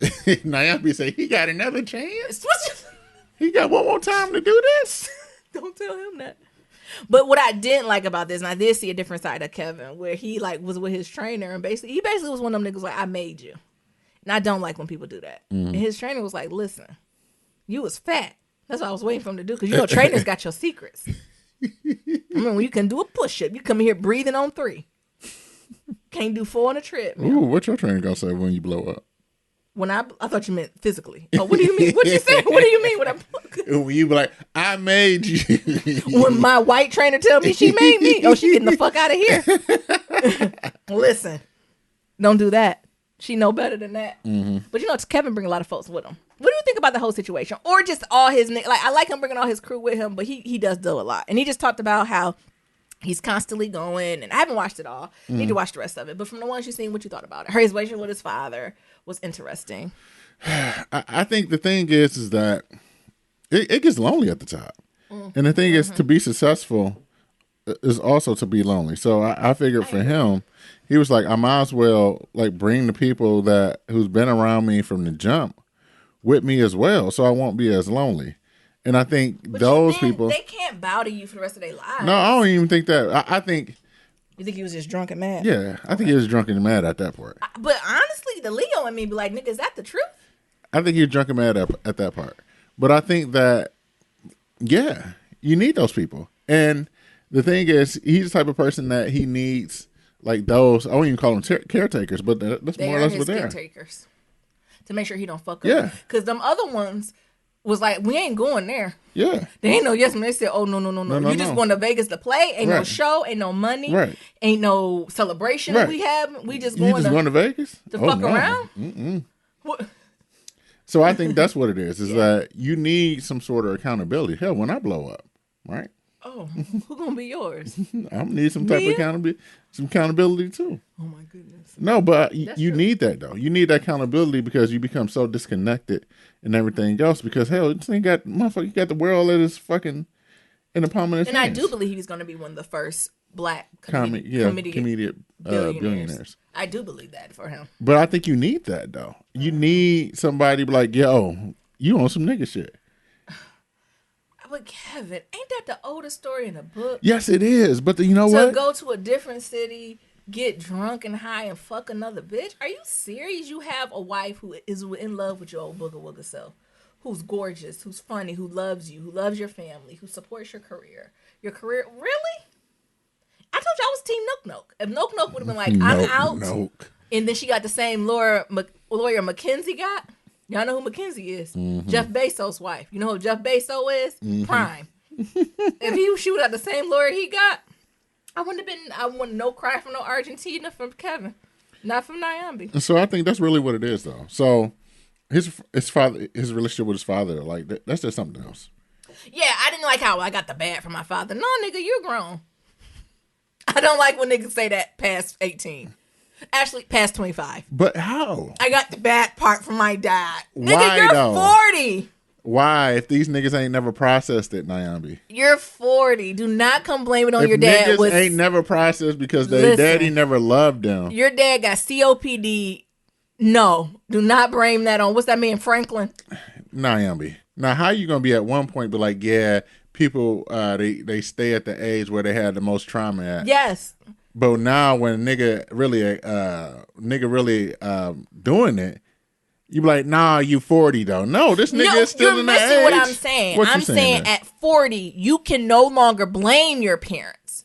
Naomi say, he got another chance? He got one more time to do this? Don't tell him that. But what I didn't like about this, and I did see a different side of Kevin, where he like was with his trainer, and he basically was one of them niggas like, I made you. And I don't like when people do that. And his trainer was like, listen, you was fat. That's what I was waiting for him to do, because you know trainers got your secrets. I mean, when you can do a push-up, you come in here breathing on 3. Can't do 4 on a trip. Ooh, what your trainer gonna say when you blow up? When I thought you meant physically. Oh, what do you mean? What you say? What do you mean when when you be like, I made you? When my white trainer tell me she made me, oh, she getting the fuck out of here. Listen, don't do that. She know better than that. Mm-hmm. But you know, Kevin bring a lot of folks with him. What do you think about the whole situation, or just all his like? I like him bringing all his crew with him, but he does do a lot, and he just talked about how he's constantly going. And I haven't watched it all. Need to watch the rest of it. But from the ones you've seen, what you thought about it? Her situation with his father was interesting. I think the thing is that it gets lonely at the top. And the thing is, to be successful is also to be lonely. So I figured for him, he was like, I might as well like bring the people who's been around me from the jump with me as well, so I won't be as lonely. And I think those people, they can't bow to you for the rest of their lives. No, I don't even think that. I think. You think he was just drunk and mad? Yeah, I think he was drunk and mad at that part. But honestly, the Leo in me be like, nigga, is that the truth? I think he was drunk and mad at that part. But I think that, yeah, you need those people. And the thing is, he's the type of person that he needs, like those, I won't even call them caretakers, but that's more or less what they are. Caretakers. To make sure he don't fuck up. Yeah. Because them other ones was like, we ain't going there. Yeah. They ain't no yes man. They said, oh, no. You just going to Vegas to play. Ain't no show. Ain't no money. Right. Ain't no celebration that we have. We just going to Vegas? To fuck around? Mm-mm. What? So I think that's what it is that you need some sort of accountability. Hell, when I blow up, right? Oh, who gonna be yours? I'm gonna need some type of accountability too. Oh my goodness. No, but you need that though. You need that accountability because you become so disconnected and everything else. Because hell, this thing got the world at his fucking in the palm of his hands. And I do believe he's gonna be one of the first black comedian billionaires. I do believe that for him. But I think you need that though. You need somebody like, yo, you on some nigga shit. But Kevin, ain't that the oldest story in the book? Yes, it is. But you know what? To go to a different city, get drunk and high, and fuck another bitch? Are you serious? You have a wife who is in love with your old booger wooger self, who's gorgeous, who's funny, who loves you, who loves your family, who supports your career. Your career, really? I told you I was Team Nook Nook. If Nook Nook would have been like, I'm out, and then she got the same lawyer Mackenzie got. Y'all know who Mackenzie is? Mm-hmm. Jeff Bezos' wife. You know who Jeff Bezos is? Mm-hmm. Prime. If she would have the same lawyer he got, I wouldn't no cry from no Argentina from Kevin. Not from Nyambi. So I think that's really what it is though. So his father, his relationship with his father, like that's just something else. Yeah, I didn't like how I got the bad from my father. No, nigga, you're grown. I don't like when niggas say that past 18. Actually, past 25. But how? I got the bad part from my dad. Why, nigga, you're though? 40. Why? If these niggas ain't never processed it, Nyambi. You're 40. Do not come blame it on your dad. Niggas ain't never processed because their daddy never loved them. Your dad got COPD. No. Do not blame that on, what's that man, Franklin? Nyambi. Now, how you going to be at one point be like, yeah, people, they stay at the age where they had the most trauma at. Yes. But now when nigga really doing it, you be like, nah, you 40 though. No, this nigga is still in that age. You're missing what I'm saying. I'm saying at 40, you can no longer blame your parents.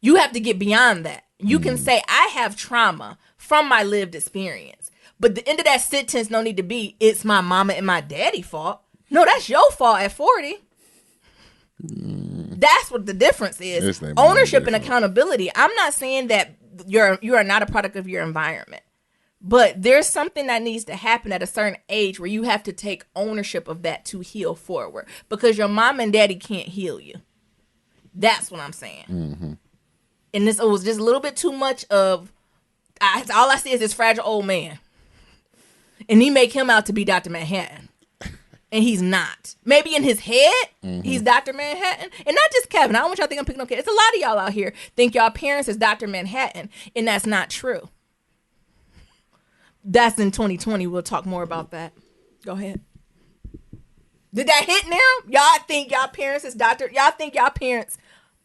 You have to get beyond that. You can say, I have trauma from my lived experience. But the end of that sentence no need to be, it's my mama and my daddy fault. No, that's your fault at 40. That's what the difference is. Ownership and accountability. I'm not saying that you are not a product of your environment. But there's something that needs to happen at a certain age where you have to take ownership of that to heal forward, because your mom and daddy can't heal you. That's what I'm saying. Mm-hmm. And it was just a little bit too much of, all I see is this fragile old man. And he make him out to be Dr. Manhattan. And he's not. Maybe in his head, he's Dr. Manhattan. And not just Kevin. I don't want y'all to think I'm picking on Kevin. It's a lot of y'all out here think y'all parents is Dr. Manhattan. And that's not true. That's in 2020. We'll talk more about that. Go ahead. Did that hit now? Y'all think y'all parents is Dr. Y'all think y'all parents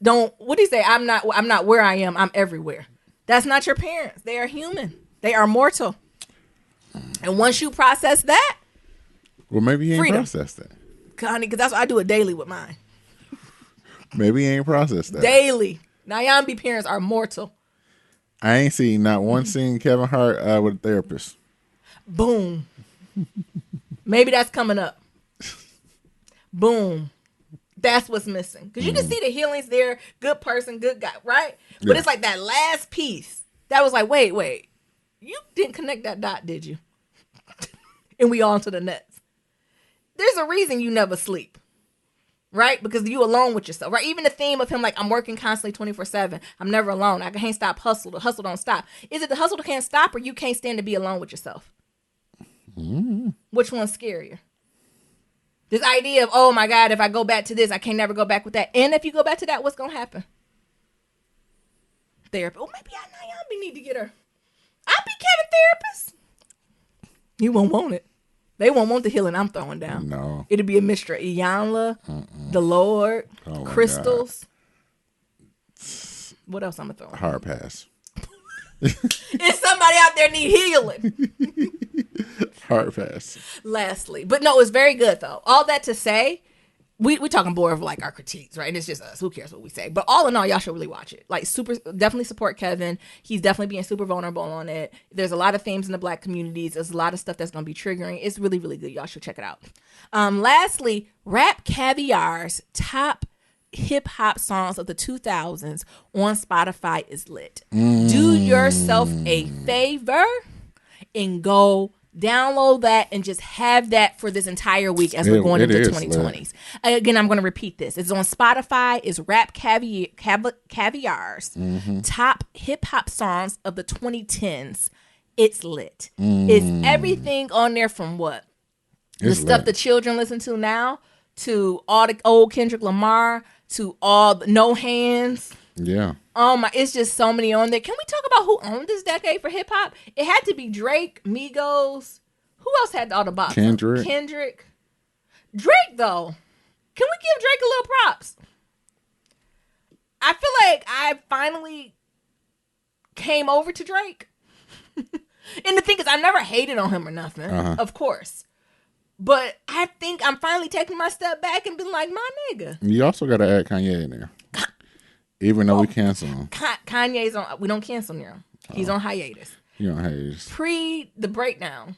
don't, what do you say? I'm not where I am. I'm everywhere. That's not your parents. They are human. They are mortal. And once you process that, well, maybe you ain't freedom. processed that. Honey, because that's what I do it daily with mine. Maybe you ain't processed that. Daily. Nyambi parents are mortal. I ain't seen not one scene Kevin Hart with a therapist. Boom. Maybe that's coming up. Boom. That's what's missing. Because you can see the healings there. Good person, good guy, right? But it's like that last piece that was like, wait. You didn't connect that dot, did you? And we on to the next. There's a reason you never sleep. Right? Because you alone with yourself. Right? Even the theme of him, like, I'm working constantly 24/7. I'm never alone. I can't stop hustle. The hustle don't stop. Is it the hustle that can't stop, or you can't stand to be alone with yourself? Which one's scarier? This idea of, oh my God, if I go back to this, I can never go back with that. And if you go back to that, what's going to happen? Therapy. Oh, maybe I need to get her. I'll be Kevin therapist. You won't want it. They won't want the healing I'm throwing down. No. It'll be a Mr. Iyanla, the Lord, crystals. What else I'm going to throw? Hard pass. If somebody out there need healing. Hard pass. Lastly. But no, it's very good though. All that to say, we talking more of like our critiques, right? And it's just us. Who cares what we say? But all in all, y'all should really watch it. Like, definitely support Kevin. He's definitely being super vulnerable on it. There's a lot of themes in the Black communities. There's a lot of stuff that's going to be triggering. It's really, really good. Y'all should check it out. Lastly, Rap Caviar's top hip hop songs of the 2000s on Spotify is lit. Do yourself a favor and go download that and just have that for this entire week as we're going into 2020s. Again, I'm going to repeat this. It's on Spotify. It's Rap Caviar's top hip hop songs of the 2010s. It's lit. It's everything on there from what? The stuff the children listen to now, to all the old Kendrick Lamar, to all the No Hands. Yeah. Oh my, it's just so many on there. Can we talk about who owned this decade for hip hop? It had to be Drake, Migos. Who else had all the bops? Kendrick. Drake, though. Can we give Drake a little props? I feel like I finally came over to Drake. And the thing is, I never hated on him or nothing, of course. But I think I'm finally taking my step back and being like, my nigga. You also got to add Kanye in there. Even though we cancel him. Kanye's on, we don't cancel him. He's on hiatus. He on hiatus. Pre the breakdown,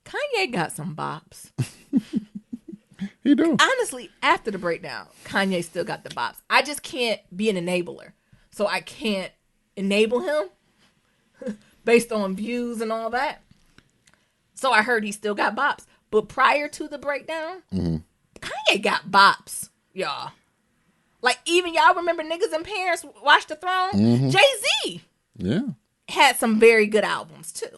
Kanye got some bops. He do. Honestly, after the breakdown, Kanye still got the bops. I just can't be an enabler. So I can't enable him based on views and all that. So I heard he still got bops. But prior to the breakdown, Kanye got bops, y'all. Like, even y'all remember Niggas and Parents Watch the Throne? Jay-Z had some very good albums, too.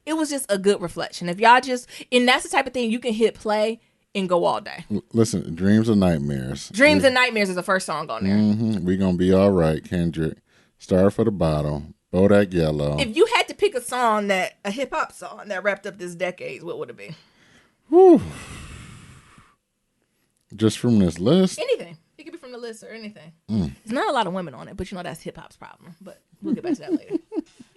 It was just a good reflection. If y'all just, and that's the type of thing you can hit play and go all day. Listen, Dreams and Nightmares. Dreams and Nightmares is the first song on there. We Gonna Be All Right, Kendrick. Star for the Bottle. Bodak Yellow. If you had to pick a song a hip-hop song that wrapped up this decade, what would it be? Whew. Just from this list? Anything. It could be from the list or anything. There's not a lot of women on it, but you know that's hip hop's problem. But we'll get back to that later.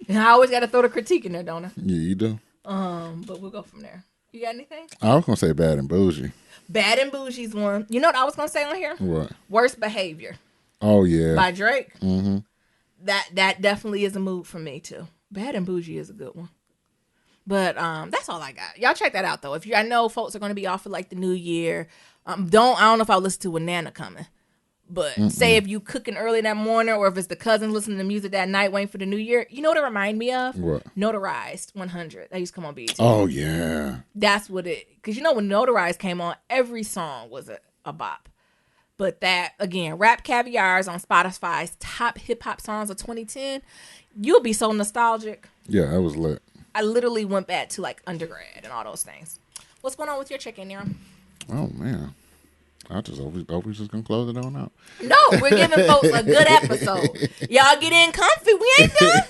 And I always got to throw the critique in there, don't I? Yeah, you do. But we'll go from there. You got anything? I was gonna say Bad and Bougie. Bad and Bougie's one. You know what I was gonna say on here? What? Worst Behavior. Oh yeah. By Drake. That definitely is a mood for me too. Bad and Bougie is a good one. But that's all I got. Y'all check that out though. I know folks are gonna be off for like the new year. I don't know if I'll listen to with Nana coming. But say if you cooking early that morning, or if it's the cousins listening to music that night waiting for the new year, you know what it remind me of? What? Notarized 100. That used to come on BET. Oh yeah. That's what it, because you know when Notarized came on, every song was a bop. But that, again, Rap Caviar's on Spotify's top hip-hop songs of 2010, you'll be so nostalgic. Yeah, that was lit. I literally went back to like undergrad and all those things. What's going on with your chicken, Nero? Oh man. I just always just gonna close it on out. No, we're giving folks a good episode. Y'all get in comfy. We ain't done.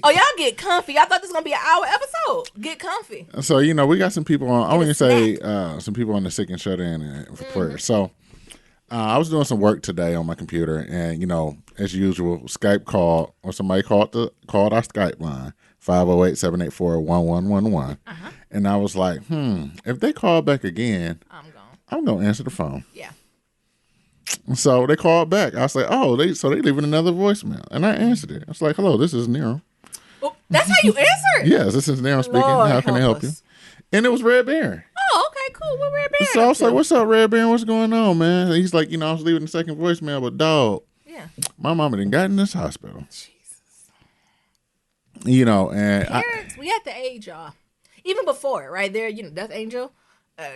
Oh, y'all get comfy. I thought this was gonna be an hour episode. Get comfy. So we got some people on. I want to say some people on the sick and shut in for prayer. So I was doing some work today on my computer, and as usual, Skype called, or somebody called our Skype line 508-784-1111, and I was like, if they call back again, I'm gonna answer the phone. Yeah. So they called back. I was like, oh, they leaving another voicemail, and I answered it. I was like, hello, this is Nero. Oh, that's how you answer it? Yes, this is Nero speaking. Lord, how can I help you? And it was Red Baron. Oh, okay, cool. What Red Baron? So I was like, what's up, Red Baron? What's going on, man? And he's like, I was leaving the second voicemail, but dog, my mama done got in this hospital. Jesus. And parents, we at the age, y'all. Even before it, right there, Death Angel.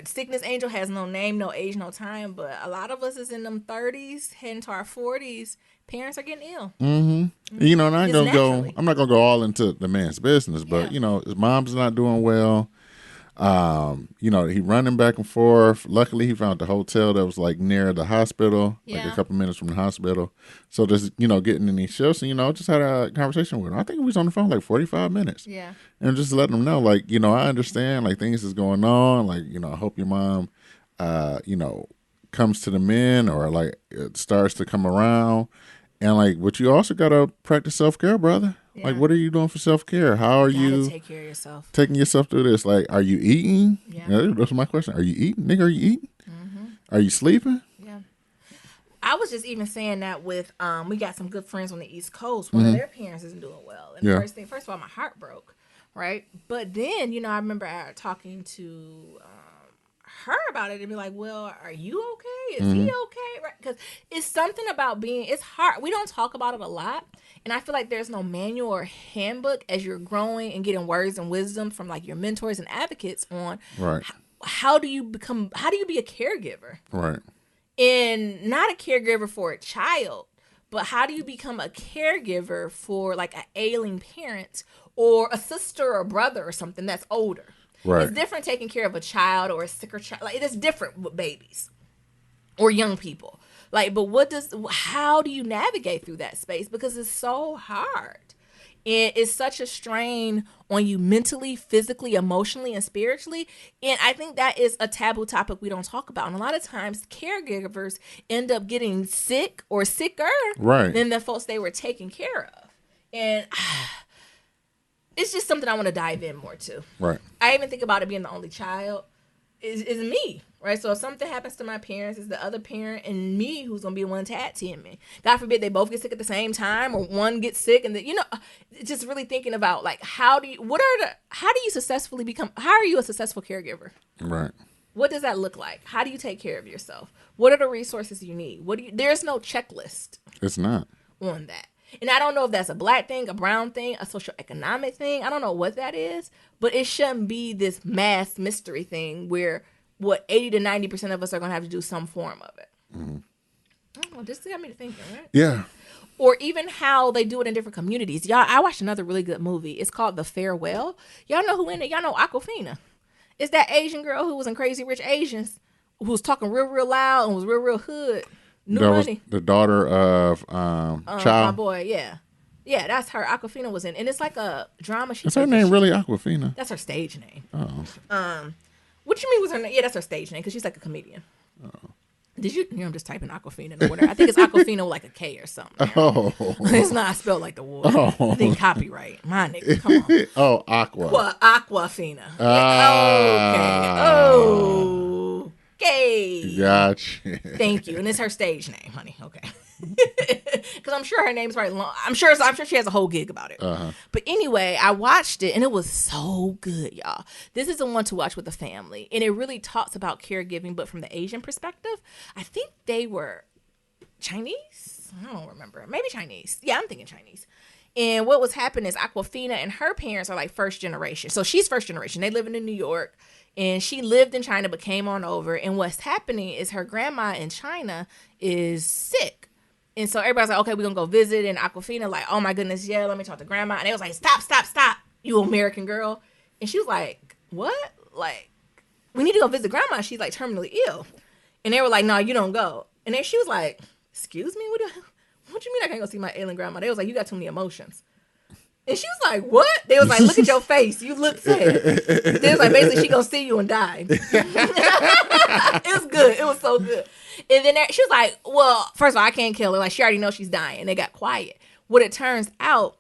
Sickness Angel has no name, no age, no time, but a lot of us is in them 30s, heading to our 40s. Parents are getting ill. Mm-hmm. And I'm not gonna go all into the man's business, but his mom's not doing well. He running back and forth. Luckily, he found the hotel that was like near the hospital, like a couple minutes from the hospital. So just getting in these shifts, and just had a conversation with him. I think we was on the phone like 45 minutes. Yeah, and just letting him know, like I understand, like things is going on. Like I hope your mom, comes to the men, or like it starts to come around. And like, but you also gotta practice self-care, brother. Yeah. Like, what are you doing for self-care? How are you take care of yourself? Taking yourself through this? Like, are you eating? Yeah. That's my question. Are you eating? Nigga, are you eating? Mm-hmm. Are you sleeping? Yeah. I was just even saying that with, we got some good friends on the East Coast. One of their parents isn't doing well. And first of all, my heart broke, right? But then, I remember talking to her about it and be like, well, are you okay? Is he okay? Right? Because it's something about it's hard. We don't talk about it a lot. And I feel like there's no manual or handbook as you're growing and getting words and wisdom from like your mentors and advocates on how do you be a caregiver? Right. And not a caregiver for a child, but how do you become a caregiver for like an ailing parent or a sister or brother or something that's older? Right. It's different taking care of a child or a sicker child. Like, it's different with babies or young people. Like, but how do you navigate through that space? Because it's so hard. And it's such a strain on you mentally, physically, emotionally, and spiritually. And I think that is a taboo topic we don't talk about. And a lot of times caregivers end up getting sick or sicker than the folks they were taking care of. And it's just something I want to dive in more to. Right. I even think about it being the only child is me, right? So if something happens to my parents, it's the other parent and me who's going to be the one tag teaming. God forbid they both get sick at the same time, or one gets sick, and just really thinking about like how are you a successful caregiver? Right. What does that look like? How do you take care of yourself? What are the resources you need? There's no checklist. It's not on that. And I don't know if that's a black thing, a brown thing, a social economic thing. I don't know what that is, but it shouldn't be this mass mystery thing where 80 to 90% of us are going to have to do some form of it. Mm-hmm. I don't know. This got me to thinking, right? Yeah. Or even how they do it in different communities. Y'all, I watched another really good movie. It's called The Farewell. Y'all know who in it? Y'all know Awkwafina. It's that Asian girl who was in Crazy Rich Asians, who was talking real, real loud and was real, real hood. New Money. Was the daughter of Child. My boy, yeah. Yeah, that's her. Awkwafina was in. And it's like a drama. Is her name really Awkwafina? That's her stage name. Oh. What you mean was her name? Yeah, that's her stage name because she's like a comedian. Oh. Did you? I'm just typing Awkwafina in order. I think it's Awkwafina with like a K or something. Oh. It's not spelled like the word. Oh. I think copyright. My nigga, come on. Oh, Awkwafina. Okay. Oh. Okay. Gotcha. Thank you. And it's her stage name, honey. Okay. Because I'm sure her name's right long. I'm sure she has a whole gig about it. Uh-huh. But anyway, I watched it and it was so good, y'all. This is the one to watch with the family. And it really talks about caregiving, but from the Asian perspective. I think they were Chinese. I don't remember. Maybe Chinese. Yeah, I'm thinking Chinese. And what was happening is Aquafina and her parents are like first generation. So she's first generation. They live in New York. And she lived in China but came on over. And what's happening is her grandma in China is sick. And so everybody's like, okay, we're going to go visit. And Aquafina like, oh my goodness, yeah, let me talk to grandma. And they was like, stop, you American girl. And she was like, what? Like, we need to go visit grandma. She's like terminally ill. And they were like, no, you don't go. And then she was like, excuse me? What you mean I can't go see my ailing grandma? They was like, you got too many emotions. And she was like, what? They was like, look at your face. You look sad. They was like, basically, she gonna see you and die. It was good. It was so good. And then she was like, well, first of all, I can't kill her. Like, she already knows she's dying. And they got quiet. What it turns out,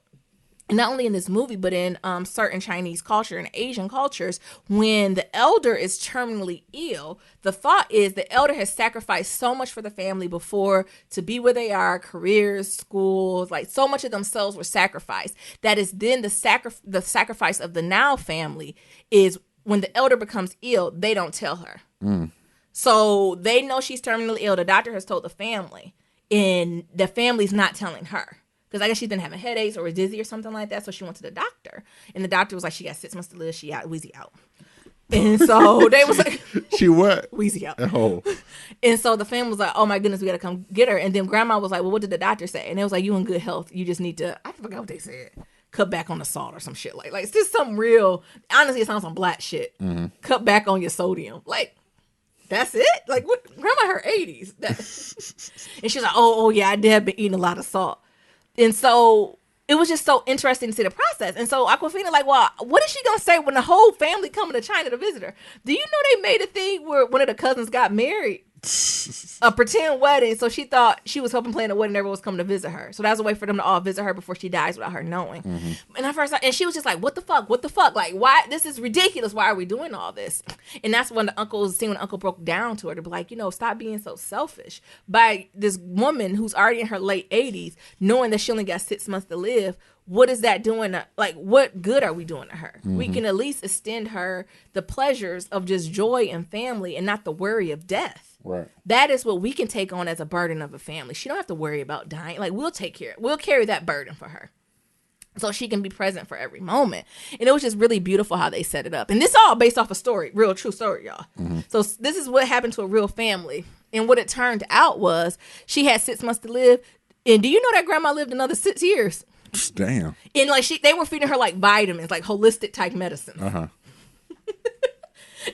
not only in this movie, but in certain Chinese culture and Asian cultures, when the elder is terminally ill, the thought is the elder has sacrificed so much for the family before to be where they are, careers, schools, like so much of themselves were sacrificed. That is then the sacrifice of the now family is when the elder becomes ill, they don't tell her. So they know she's terminally ill. The doctor has told the family, and the family's not telling her. Because I guess she's been having headaches or was dizzy or something like that. So she went to the doctor. And the doctor was like, she got 6 months to live. She out, wheezy out. And so they was like... She what? Wheezy out. Oh. And so the family was like, oh my goodness, we got to come get her. And then grandma was like, well, what did the doctor say? And it was like, you in good health. You just need to... I forgot what they said. Cut back on the salt or some shit. Like it's just some real... Honestly, it sounds like black shit. Mm-hmm. Cut back on your sodium. Like... That's it? Like, what? Grandma, her 80s. And she was like, oh, yeah, I did have been eating a lot of salt. And so it was just so interesting to see the process. And so Aquafina like, well, what is she going to say when the whole family coming to China to visit her? Do you know they made a thing where one of the cousins got married? A pretend wedding. So she thought she was helping plan a wedding. Everyone was coming to visit her. So that was a way for them to all visit her before she dies without her knowing. Mm-hmm. And at first, and she was just like, what the fuck? Like, why? This is ridiculous. Why are we doing all this? And that's when the uncle broke down to her to be like, stop being so selfish. By this woman who's already in her late 80s, knowing that she only got 6 months to live, what is that doing? Like, what good are we doing to her? Mm-hmm. We can at least extend her the pleasures of just joy and family and not the worry of death. Right. That is what we can take on as a burden of a family. She don't have to worry about dying. Like, we'll take care. We'll carry that burden for her. So she can be present for every moment. And it was just really beautiful how they set it up. And this all based off a story, real true story, y'all. Mm-hmm. So this is what happened to a real family. And what it turned out was she had 6 months to live. And do you know that grandma lived another 6 years? Damn. And like they were feeding her like vitamins, like holistic type medicine. Uh-huh.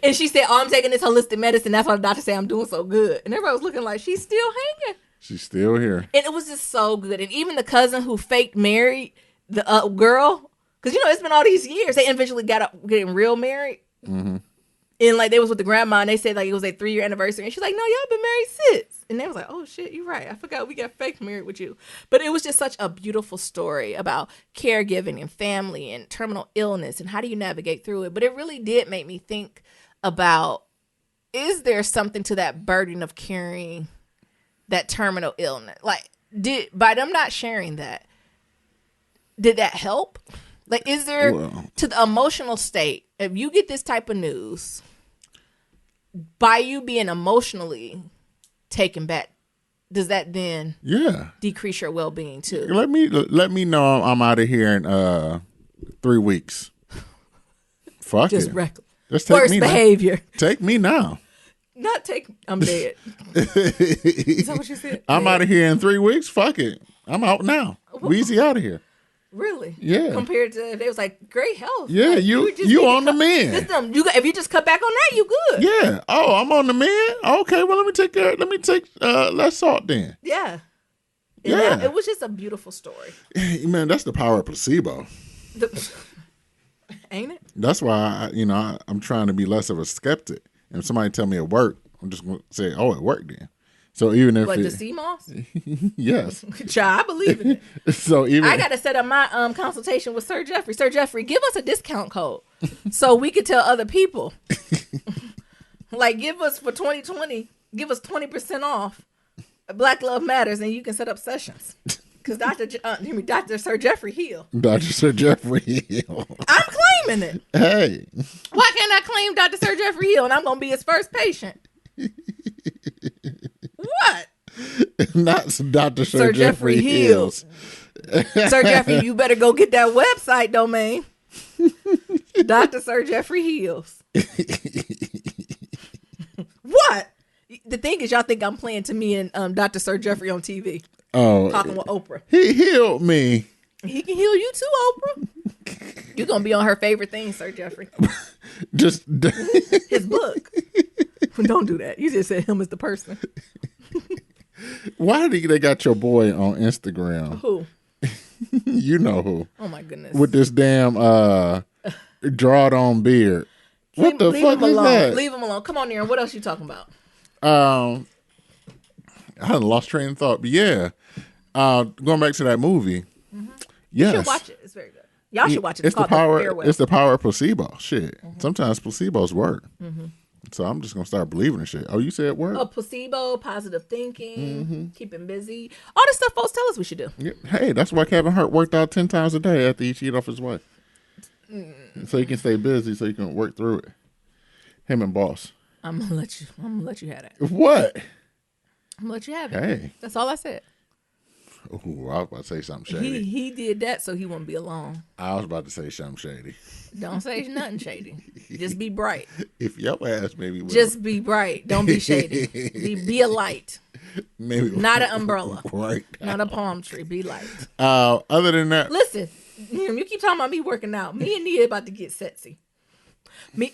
And she said, oh, I'm taking this holistic medicine. That's why the doctor said I'm doing so good. And everybody was looking like, she's still hanging. She's still here. And it was just so good. And even the cousin who faked married the girl, because, it's been all these years. They eventually got up getting real married. Mm-hmm. And, like, they was with the grandma, and they said, like, it was their 3-year anniversary. And she's like, no, y'all been married 6. And they was like, oh, shit, you're right. I forgot we got fake married with you. But it was just such a beautiful story about caregiving and family and terminal illness and how do you navigate through it. But it really did make me think about, is there something to that burden of carrying that terminal illness? Like, by them not sharing that, did that help? Like, is there, to the emotional state, if you get this type of news, by you being emotionally taken back, does that then decrease your well-being too? Let me know I'm out of here in 3 weeks. Fuck just it. reckless. Just take Worst me behavior. Now. Take me now. Not take. I'm dead. Is that what you said? I'm out of here in 3 weeks. Fuck it. I'm out now. Weezy out of here. Really? Yeah. Compared to if it was like great health. Yeah, like, you on the mend. If you just cut back on that, you good. Yeah. Oh, I'm on the mend. Okay. Well, let me take less salt then. Yeah. Yeah. It was just a beautiful story. Man, that's the power of placebo. Ain't it? That's why I'm trying to be less of a skeptic. And if somebody tell me it worked, I'm just going to say, oh, it worked then. So even if the sea moss? Yes. Child, I believe in it. So even I got to set up my consultation with Sir Jeffrey. Sir Jeffrey, give us a discount code so we can tell other people. Like, give us for 2020, give us 20% off. Black Love Matters, and you can set up sessions. Because Dr. Sir Jeffrey Hill. Dr. Sir Jeffrey Hill. I'm claiming it. Hey. Why can't I claim Dr. Sir Jeffrey Hill and I'm going to be his first patient? What? Not Dr. Sir Jeffrey Hills. Sir Jeffrey, you better go get that website domain. Dr. Sir Jeffrey Hills. What? The thing is, y'all think I'm playing to me and Dr. Sir Jeffrey on TV. Oh, Talking with Oprah. he healed me. He can heal you too, Oprah. You're going to be on her favorite thing, Sir Jeffrey. Just His book. Don't do that. You just said him as the person. why do they got your boy on Instagram? Who? You know who. Oh, my goodness. With this damn drawed on beard. What the Leave fuck him is alone. that? Leave him alone. Come on, Naren. What else you talking about? I had lost train of thought, but yeah. Going back to that movie. Yes. You should watch it. It's very good. Y'all should watch it. It's the called power. Farewell. It's the power of placebo. Shit. Sometimes placebos work. So I'm just gonna start believing in shit. Oh, you said work? A placebo, positive thinking, keeping busy. All the stuff folks tell us we should do. Yeah. Hey, that's why Kevin Hart worked out 10 times a day after he cheated off his wife. So he can stay busy, so he can work through it. Him and Boss. I'm gonna let you have that. What? I'm gonna let you have it. Hey. That's all I said. Ooh, I was about to say something shady. He did that so he wouldn't be alone. I was about to say something shady. Don't say nothing shady. Just be bright. If your ass maybe would Just be bright. Don't be shady. Be a light. maybe Not an umbrella. right. Not a palm tree. Be light. Other than that, Listen, you keep talking about me working out. Me and Nia about to get sexy.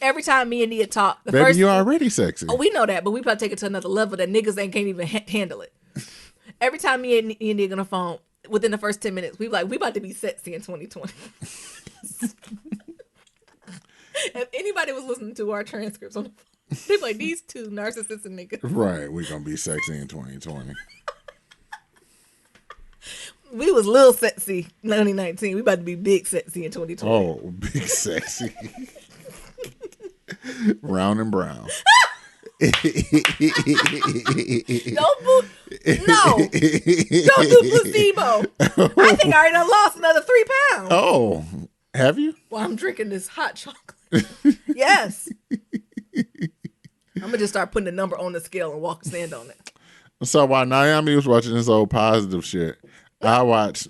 Every time me and Nia talk, baby, you're already sexy. Oh, we know that, but we about to take it to another level that niggas can't even handle it. Every time me and Nia on the phone, within the first 10 minutes, we about to be sexy in 2020. If anybody was listening to our transcripts on the phone, they be like, these two narcissistic niggas. Right, we're gonna be sexy in 2020. We was little sexy 2019. We about to be big sexy in 2020. Oh, big sexy. Round and brown. Don't do placebo. I think I already done lost another 3 pounds. Oh, have you? While I'm drinking this hot chocolate. Yes. I'm gonna just start putting a number on the scale and stand on it. So while Naomi was watching this old positive shit, I watched.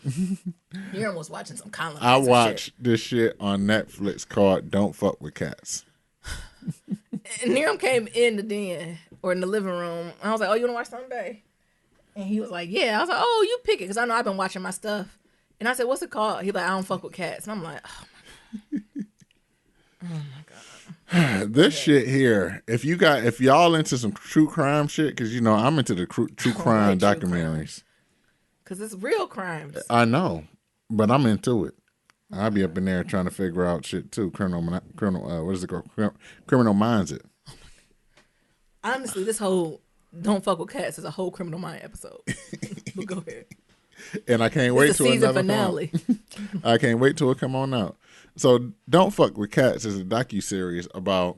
You're almost watching some colonizer I watched this shit on Netflix called "Don't Fuck with Cats." And Niram came in the den or in the living room. I was like, "Oh, you want to watch something, babe?" And he was like, "Yeah." I was like, "Oh, you pick it," because I know I've been watching my stuff. And I said, "What's it called?" He's like, "I don't fuck with cats." And I'm like, "Oh my god." This shit here, if y'all into some true crime shit, because you know I'm into the true crime documentaries. Because it's real crimes. I know, but I'm into it. I'll be up in there trying to figure out shit too. What is it called? Criminal Minds it. Honestly, this whole "Don't Fuck with Cats" is a whole Criminal Mind episode. But go ahead. And I can't wait It's the till season another finale. I can't wait till it come on out. So, "Don't Fuck with Cats" is a docuseries about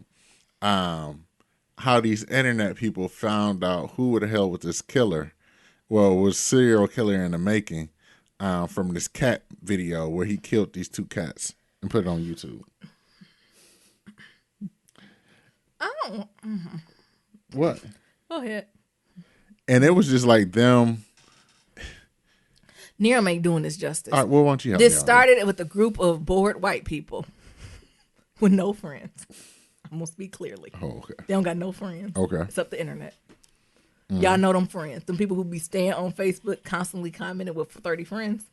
how these internet people found out who the hell was this killer. Well, it was serial killer in the making from this cat video where he killed these 2 cats and put it on YouTube. I don't. What? Go ahead. And it was just like them. Niram ain't doing this justice. All right, well, why don't you help This me out started with a group of bored white people with no friends. I'm gonna speak clearly. here? Oh, okay. They don't got no friends. Okay. Except the internet. Y'all know them friends. Them people who be staying on Facebook constantly commenting with 30 friends.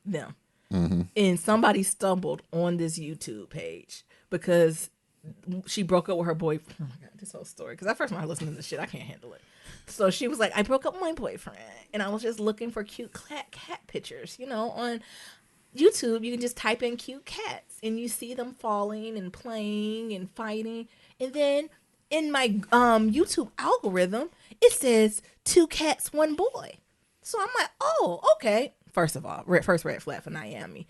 Them. And somebody stumbled on this YouTube page because she broke up with her boyfriend. Oh my God, this whole story. Because at first when I listened to this shit, I can't handle it. So she was like, I broke up with my boyfriend and I was just looking for cute cat pictures. You know, on YouTube, you can just type in cute cats and you see them falling and playing and fighting. And then in my YouTube algorithm, it says 2 cats, 1 boy. So I'm like, oh, okay. First of all, first red flag for Naomi.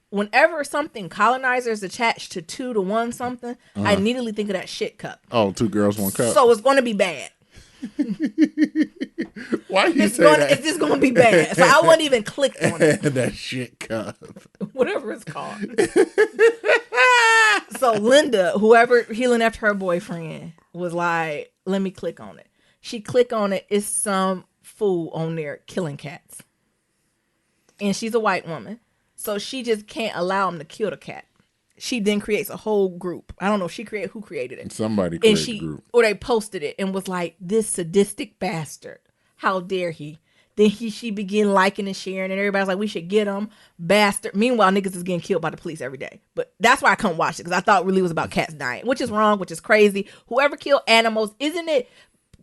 Whenever something colonizer is attached to 2 to 1 something, I immediately think of that shit cup. Oh, 2 girls, 1 cup. So it's going to be bad. Why you say that? It's just going to be bad. So I wouldn't even click on it. That shit cup. Whatever it's called. So Linda, whoever healing after her boyfriend, was like, let me click on it. She click on it. It's some fool on there killing cats. And she's a white woman. So she just can't allow him to kill the cat. She then creates a whole group. I don't know if who created it. Somebody created the group. Or they posted it and was like, this sadistic bastard. How dare he? Then she began liking and sharing, and everybody's like, we should get him, bastard. Meanwhile, niggas is getting killed by the police every day. But that's why I couldn't watch it, because I thought it really was about cats dying, which is wrong, which is crazy. Whoever killed animals, isn't it,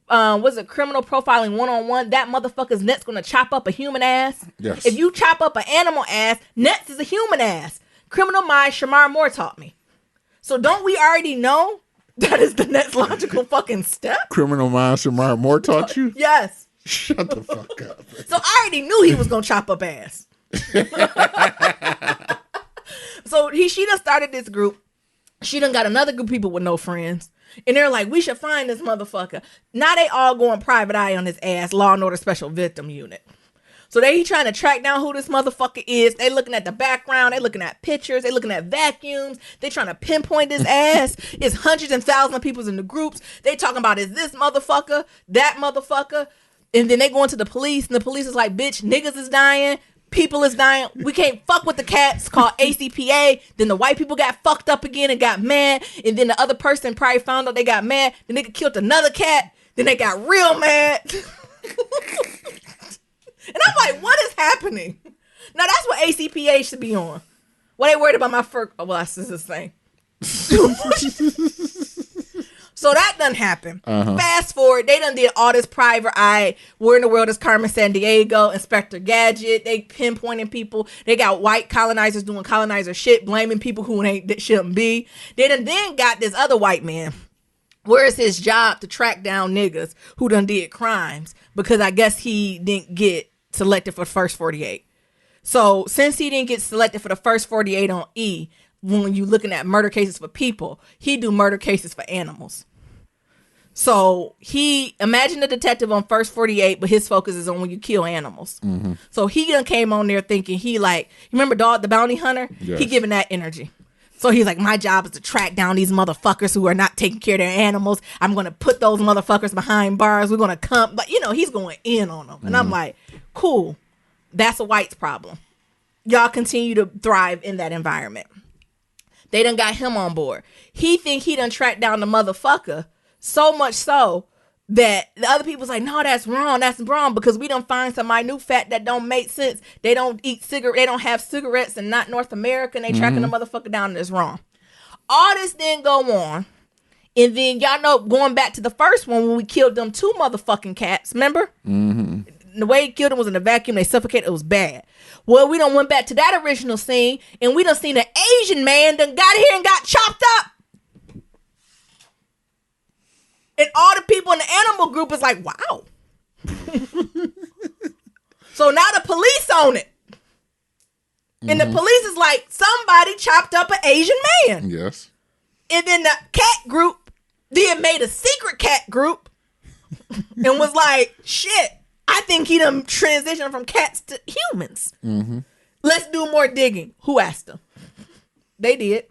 was it criminal profiling 101? That motherfucker's next gonna chop up a human ass? Yes. If you chop up an animal ass, next is a human ass. Criminal Minds, Shamar Moore taught me. So don't we already know that is the next logical fucking step? Criminal Minds, Shamar Moore taught you? Yes. Shut the fuck up. So I already knew he was gonna chop up ass. So she done started this group. She done got another group of people with no friends. And they're like, we should find this motherfucker. Now they all going private eye on his ass, Law and Order Special Victim Unit. So they trying to track down who this motherfucker is. They looking at the background. They looking at pictures. They looking at vacuums. They trying to pinpoint his ass. It's hundreds and thousands of people in the groups. They talking about, is this motherfucker, that motherfucker? And then they go into the police, and the police is like, bitch, niggas is dying. People is dying. We can't fuck with the cats. Called ACPA. Then the white people got fucked up again and got mad. And then the other person probably found out they got mad. The nigga killed another cat. Then they got real mad. And I'm like, what is happening? Now that's what ACPA should be on. What they worried about my fur? Oh, well, that's this thing. So that done happen. Fast forward, they done did all this private eye. Where in the world is Carmen Sandiego, Inspector Gadget? They pinpointing people. They got white colonizers doing colonizer shit, blaming people who shouldn't be. They then got this other white man. Where is his job to track down niggas who done did crimes? Because I guess he didn't get selected for the first 48. So since he didn't get selected for the first 48 on E, when you looking at murder cases for people, he do murder cases for animals. So imagine the detective on first 48, but his focus is on when you kill animals. Mm-hmm. So he done came on there thinking you remember Dog the Bounty Hunter? Yes. He giving that energy. So he's like, my job is to track down these motherfuckers who are not taking care of their animals. I'm going to put those motherfuckers behind bars. We're going to come. But, he's going in on them. And I'm like, cool. That's a white's problem. Y'all continue to thrive in that environment. They done got him on board. He think he done tracked down the motherfucker. So much so that the other people's like, no, that's wrong. That's wrong because we done find some minute fact that don't make sense. They don't eat cigarette. They don't have cigarettes and not North America. And they tracking the motherfucker down and it's wrong. All this then go on. And then y'all know, going back to the first one when we killed them 2 motherfucking cats, remember? Mm-hmm. The way he killed them was in a vacuum. They suffocated. It was bad. Well, we done went back to that original scene and we done seen an Asian man done got here and got chopped up. And all the people in the animal group is like, wow. So now the police own it. And the police is like, somebody chopped up an Asian man. Yes. And then the cat group then made a secret cat group and was like, shit, I think he done transitioned from cats to humans. Mm-hmm. Let's do more digging. Who asked them? They did.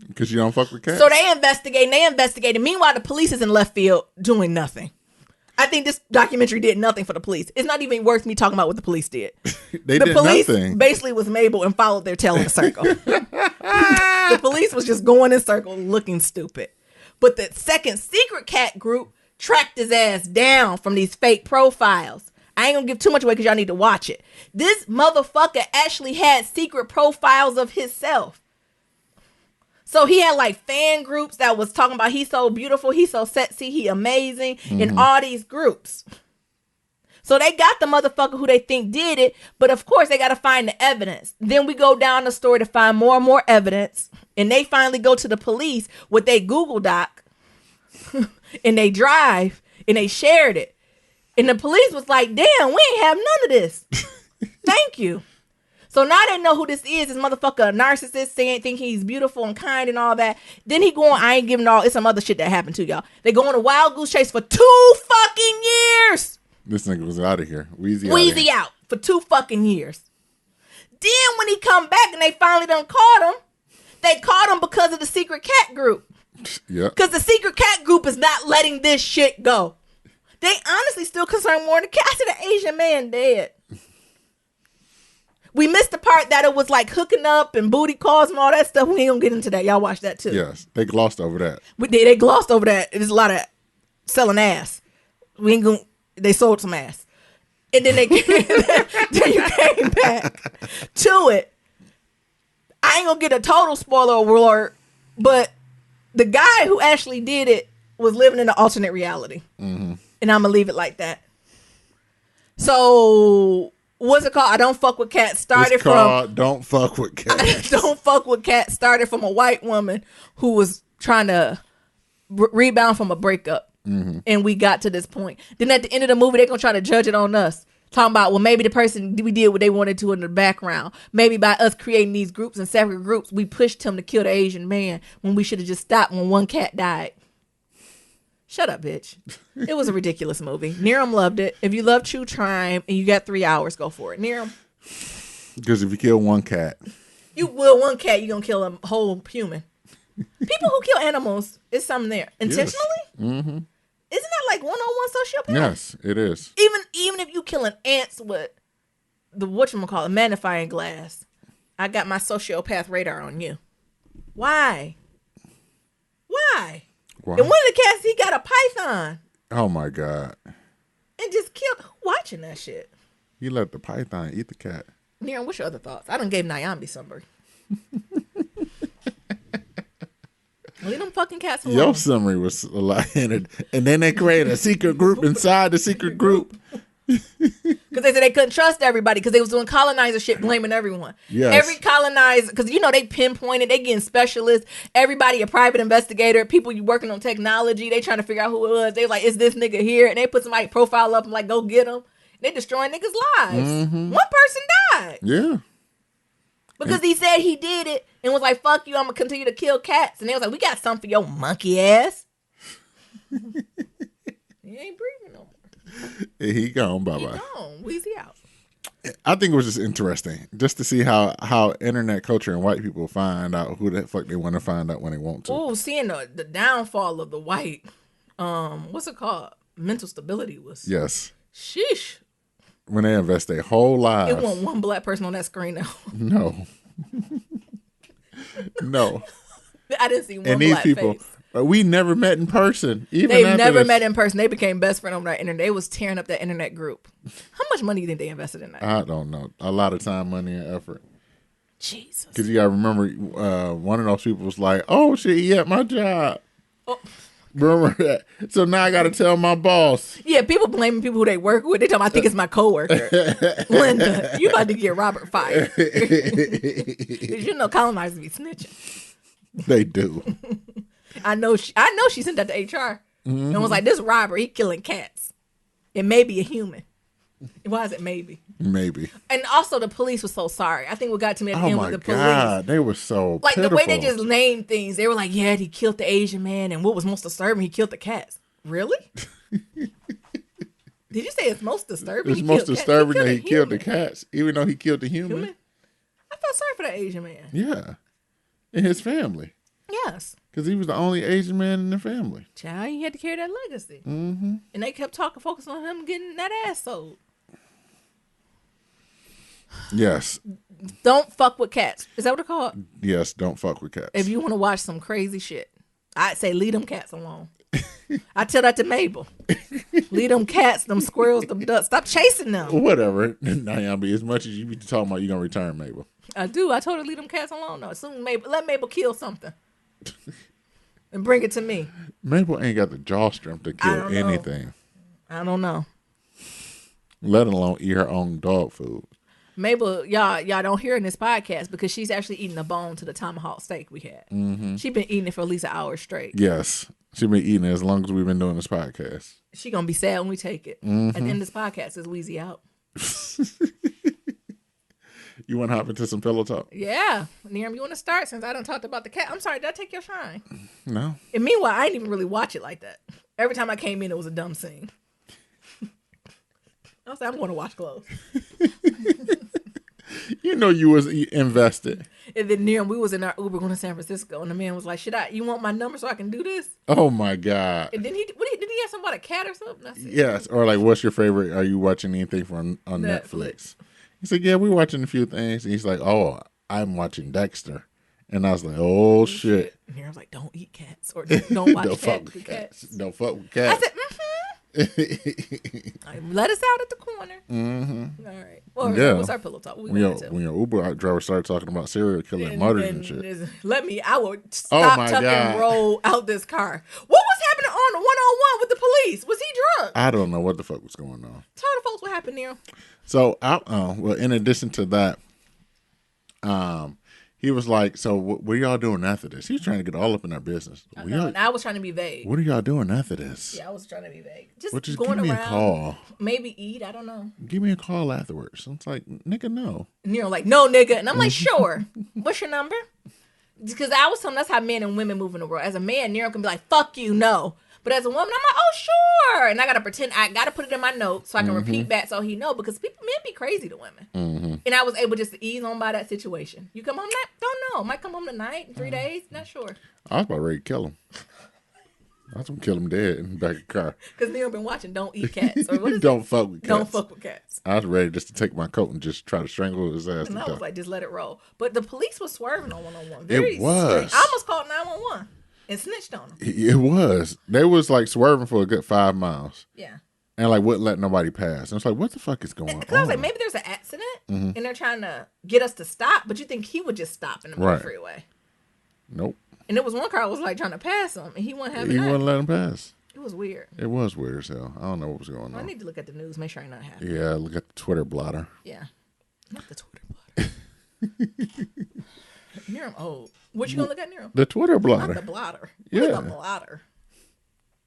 Because you don't fuck with cats? So they investigated. Meanwhile, the police is in left field doing nothing. I think this documentary did nothing for the police. It's not even worth me talking about what the police did. The police basically was Mabel and followed their tail in a circle. The police was just going in circles looking stupid. But the second secret cat group tracked his ass down from these fake profiles. I ain't gonna give too much away because y'all need to watch it. This motherfucker actually had secret profiles of himself. So he had like fan groups that was talking about he's so beautiful, he's so sexy, he amazing, in all these groups. So they got the motherfucker who they think did it, but of course they got to find the evidence. Then we go down the story to find more and more evidence, and they finally go to the police with their Google Doc, and they drive, and they shared it. And the police was like, damn, we ain't have none of this. Thank you. So now they know who this is. This motherfucker, a narcissist, thinking he's beautiful and kind and all that. Then he going, I ain't giving all, it's some other shit that happened to y'all. They go on a wild goose chase for 2 fucking years. This nigga was out of here. Wheezy out for 2 fucking years. Then when he come back and they finally done caught him, they caught him because of the secret cat group. Yeah. Because the secret cat group is not letting this shit go. They honestly still concerned more than the cat. I said the Asian man dead. We missed the part that it was like hooking up and booty calls and all that stuff. We ain't gonna get into that. Y'all watch that too. Yes, they glossed over that. We did. They glossed over that. There's a lot of selling ass. We ain't gonna. They sold some ass, and then they then you came back to it. I ain't gonna get a total spoiler alert, but the guy who actually did it was living in an alternate reality, and I'm gonna leave it like that. So. What's it called? I Don't Fuck With Cats started It's called Don't Fuck With Cats. Don't Fuck With Cats started from a white woman who was trying to rebound from a breakup. And we got to this point. Then at the end of the movie, they're going to try to judge it on us. Talking about, well, maybe the person, we did what they wanted to in the background. Maybe by us creating these groups and separate groups, we pushed him to kill the Asian man when we should have just stopped when one cat died. Shut up, bitch. It was a ridiculous movie. Niram loved it. If you love true crime and you got 3 hours, go for it. Niram. Because if you kill one cat. You will one cat, you're going to kill a whole human. People who kill animals, it's something there. Intentionally? Yes. Mm-hmm. Isn't that like one-on-one sociopath? Yes, it is. Even if you killing ants with the whatchamacallit, magnifying glass, I got my sociopath radar on you. Why? Why? Wow. And one of the cats, he got a python. Oh my God. And just killed. Who watching that shit? You let the python eat the cat. Niram, what's your other thoughts? I done gave Nyambi summary. Leave them fucking cats alone. Your summary was a lot in it. And then they created a secret group inside the secret group. Because they said they couldn't trust everybody because they was doing colonizer shit, blaming everyone. Yes. Every colonizer, because they pinpointed, they getting specialists, everybody a private investigator, people you working on technology, they trying to figure out who it was. They like, is this nigga here? And they put somebody profile up and like, go get him. They destroying niggas' lives. One person died. Yeah. Because he said he did it and was like, fuck you, I'm going to continue to kill cats. And they was like, we got something for your monkey ass. He ain't breathing no more. He gone. Bye-bye. He gone. Wheezy out. I think it was just interesting just to see how internet culture and white people find out who the fuck they want to find out when they want to. Oh, seeing the downfall of the white, what's it called? Mental stability was. Yes. Sheesh. When they invest their whole lives. It wasn't one black person on that screen now. No. No. I didn't see one And these black people, face. we never met in person. Even They've after never this. met in person. They became best friends on that internet. They was tearing up that internet group. How much money do you think they invested in that? I don't know. A lot of time, money, and effort. Jesus. Because you got to remember, one of those people was like, oh, shit, he at my job. Oh. Remember that? So now I got to tell my boss. Yeah, people blaming people who they work with. They tell me, I think it's my coworker. Linda, you about to get Robert fired. Because colonizers be snitching. They do. I know she sent that to HR and was like, this Robert, he killing cats. It may be a human. Why is it maybe? Maybe. And also the police was so sorry. I think what got to me at the end was the police. God, they were so like pitiful. the way they just named things. They were like, yeah, he killed the Asian man, and what was most disturbing, he killed the cats. Really? Did you say it's most disturbing? It's most disturbing that he killed the cats, even though he killed the human. I felt sorry for that Asian man. Yeah. And his family. Yes. Because he was the only Asian man in the family. Child, he had to carry that legacy. Mm-hmm. And they kept focusing on him getting that ass sold. Yes. Don't fuck with cats. Is that what it's called? Yes, don't fuck with cats. If you want to watch some crazy shit, I'd say leave them cats alone. I tell that to Mabel. Leave them cats, them squirrels, them ducks. Stop chasing them. Whatever. Nyambi, as much as you be talking about, you're going to return Mabel. I do. I told her leave them cats alone. No, as soon as let Mabel kill something. And bring it to me. Mabel ain't got the jaw strength to kill anything. I don't know. Let alone eat her own dog food. Mabel, y'all don't hear in this podcast because she's actually eating the bone to the tomahawk steak we had. Mm-hmm. She's been eating it for at least an hour straight. Yes. She's been eating it as long as we've been doing this podcast. She going to be sad when we take it. Mm-hmm. At the end of this podcast, is Wheezy out. You want to hop into some pillow talk? Yeah. Niram, you want to start since I done talked about the cat? I'm sorry, did I take your shine? No. And meanwhile, I didn't even really watch it like that. Every time I came in, it was a dumb scene. I was like, I'm going to watch clothes. You know you was invested. And then Neil, we was in our Uber going to San Francisco, and the man was like, you want my number so I can do this? Oh my God. And then did he have something about a cat or something? I said, Yes. Or like, what's your favorite? Are you watching anything on Netflix? He said, yeah, we're watching a few things. And he's like, oh, I'm watching Dexter. And I was like, oh shit. And Neil was like, don't eat cats or don't watch Don't fuck with cats. Don't fuck with I cats. said, let us out at the corner. Mm-hmm. All right. Well, Yeah. what's our pillow talk? When your Uber driver started talking about serial killer and murders and shit. I would stop, my tuck, God. and roll out this car. What was happening on the 101 with the police? Was he drunk? I don't know what the fuck was going on. Tell the folks what happened there. So, well, in addition to that, he was like, so what are y'all doing after this? He was trying to get all up in our business. I know, and I was trying to be vague. What are y'all doing after this? Yeah, I was trying to be vague. Just Just going give me around. a call. Maybe eat. I don't know. Give me a call afterwards. I was like, nigga, no. And you're like, no, nigga. And I'm like, sure. What's your number? Because I was telling that's how men and women move in the world. As a man, Nero can be like, fuck you, no. But as a woman, I'm like, oh, sure. And I got to pretend, I got to put it in my notes so I can repeat back so he know. Because men be crazy to women. Mm-hmm. And I was able just to ease on by that situation. You come home tonight? Don't know. Might come home tonight in 3 days? Not sure. I was about ready to kill him. I was going to kill him dead in the back of the car. Because Nero been watching Don't Eat Cats. Or what is Don't fuck with cats. Don't fuck with cats. I was ready just to take my coat and just try to strangle his ass. And to I was death. like, just let it roll. But the police was swerving on 101. It was. Straight. I almost called 911 and snitched on them. It was. They was like swerving for a good 5 miles. Yeah. And like wouldn't let nobody pass. And it's like, what the fuck is going on? Because I was like, maybe there's an accident and they're trying to get us to stop, but you think he would just stop in the middle of the freeway. Nope. And there was one car that was like trying to pass him and he wasn't having He that. wouldn't let him pass. It was weird. It was weird as hell. I don't know what was going I on. need to look at the news, make sure I'm not happy. Yeah, look at the Twitter blotter. Yeah. Not the Twitter blotter. Nero, I'm old. What you gonna look at, Nero? The Twitter Not blotter. the blotter. What is Yeah. a blotter?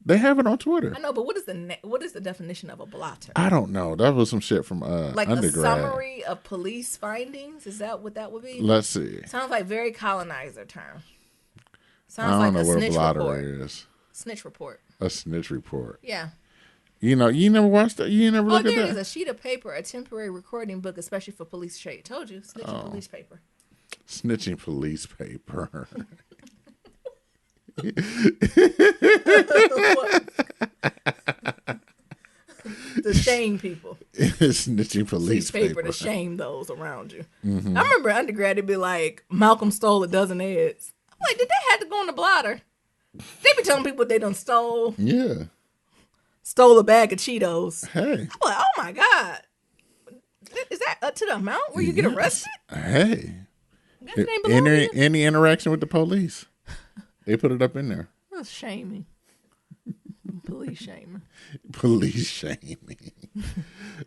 They have it on Twitter. I know, but what is the definition of a blotter? I don't know. That was some shit from Like undergrad. a summary of police findings? Is that what that would be? Let's see. Sounds like very colonizer term. Sounds I don't like know a what a snitch blotter report. is. Snitch report. A snitch report. Yeah. You know, you never watched that? You never Oh, looked there at it is. that? A sheet of paper, a temporary recording book, especially for police shade. Told you, snitching police paper. Snitching police paper. To shame people. Snitching police Paper to shame those around you. I remember undergrad, it'd be like, Malcolm stole a dozen eggs. I'm like, did they have to go on the blotter? They be telling people they done stole Yeah. a bag of Cheetos. Hey. I'm like, oh my God. Is that up to the amount where you get arrested? Hey. That ain't belong to you. Any interaction with the police, they put it up in there. That's shaming. Police shaming. Police shaming.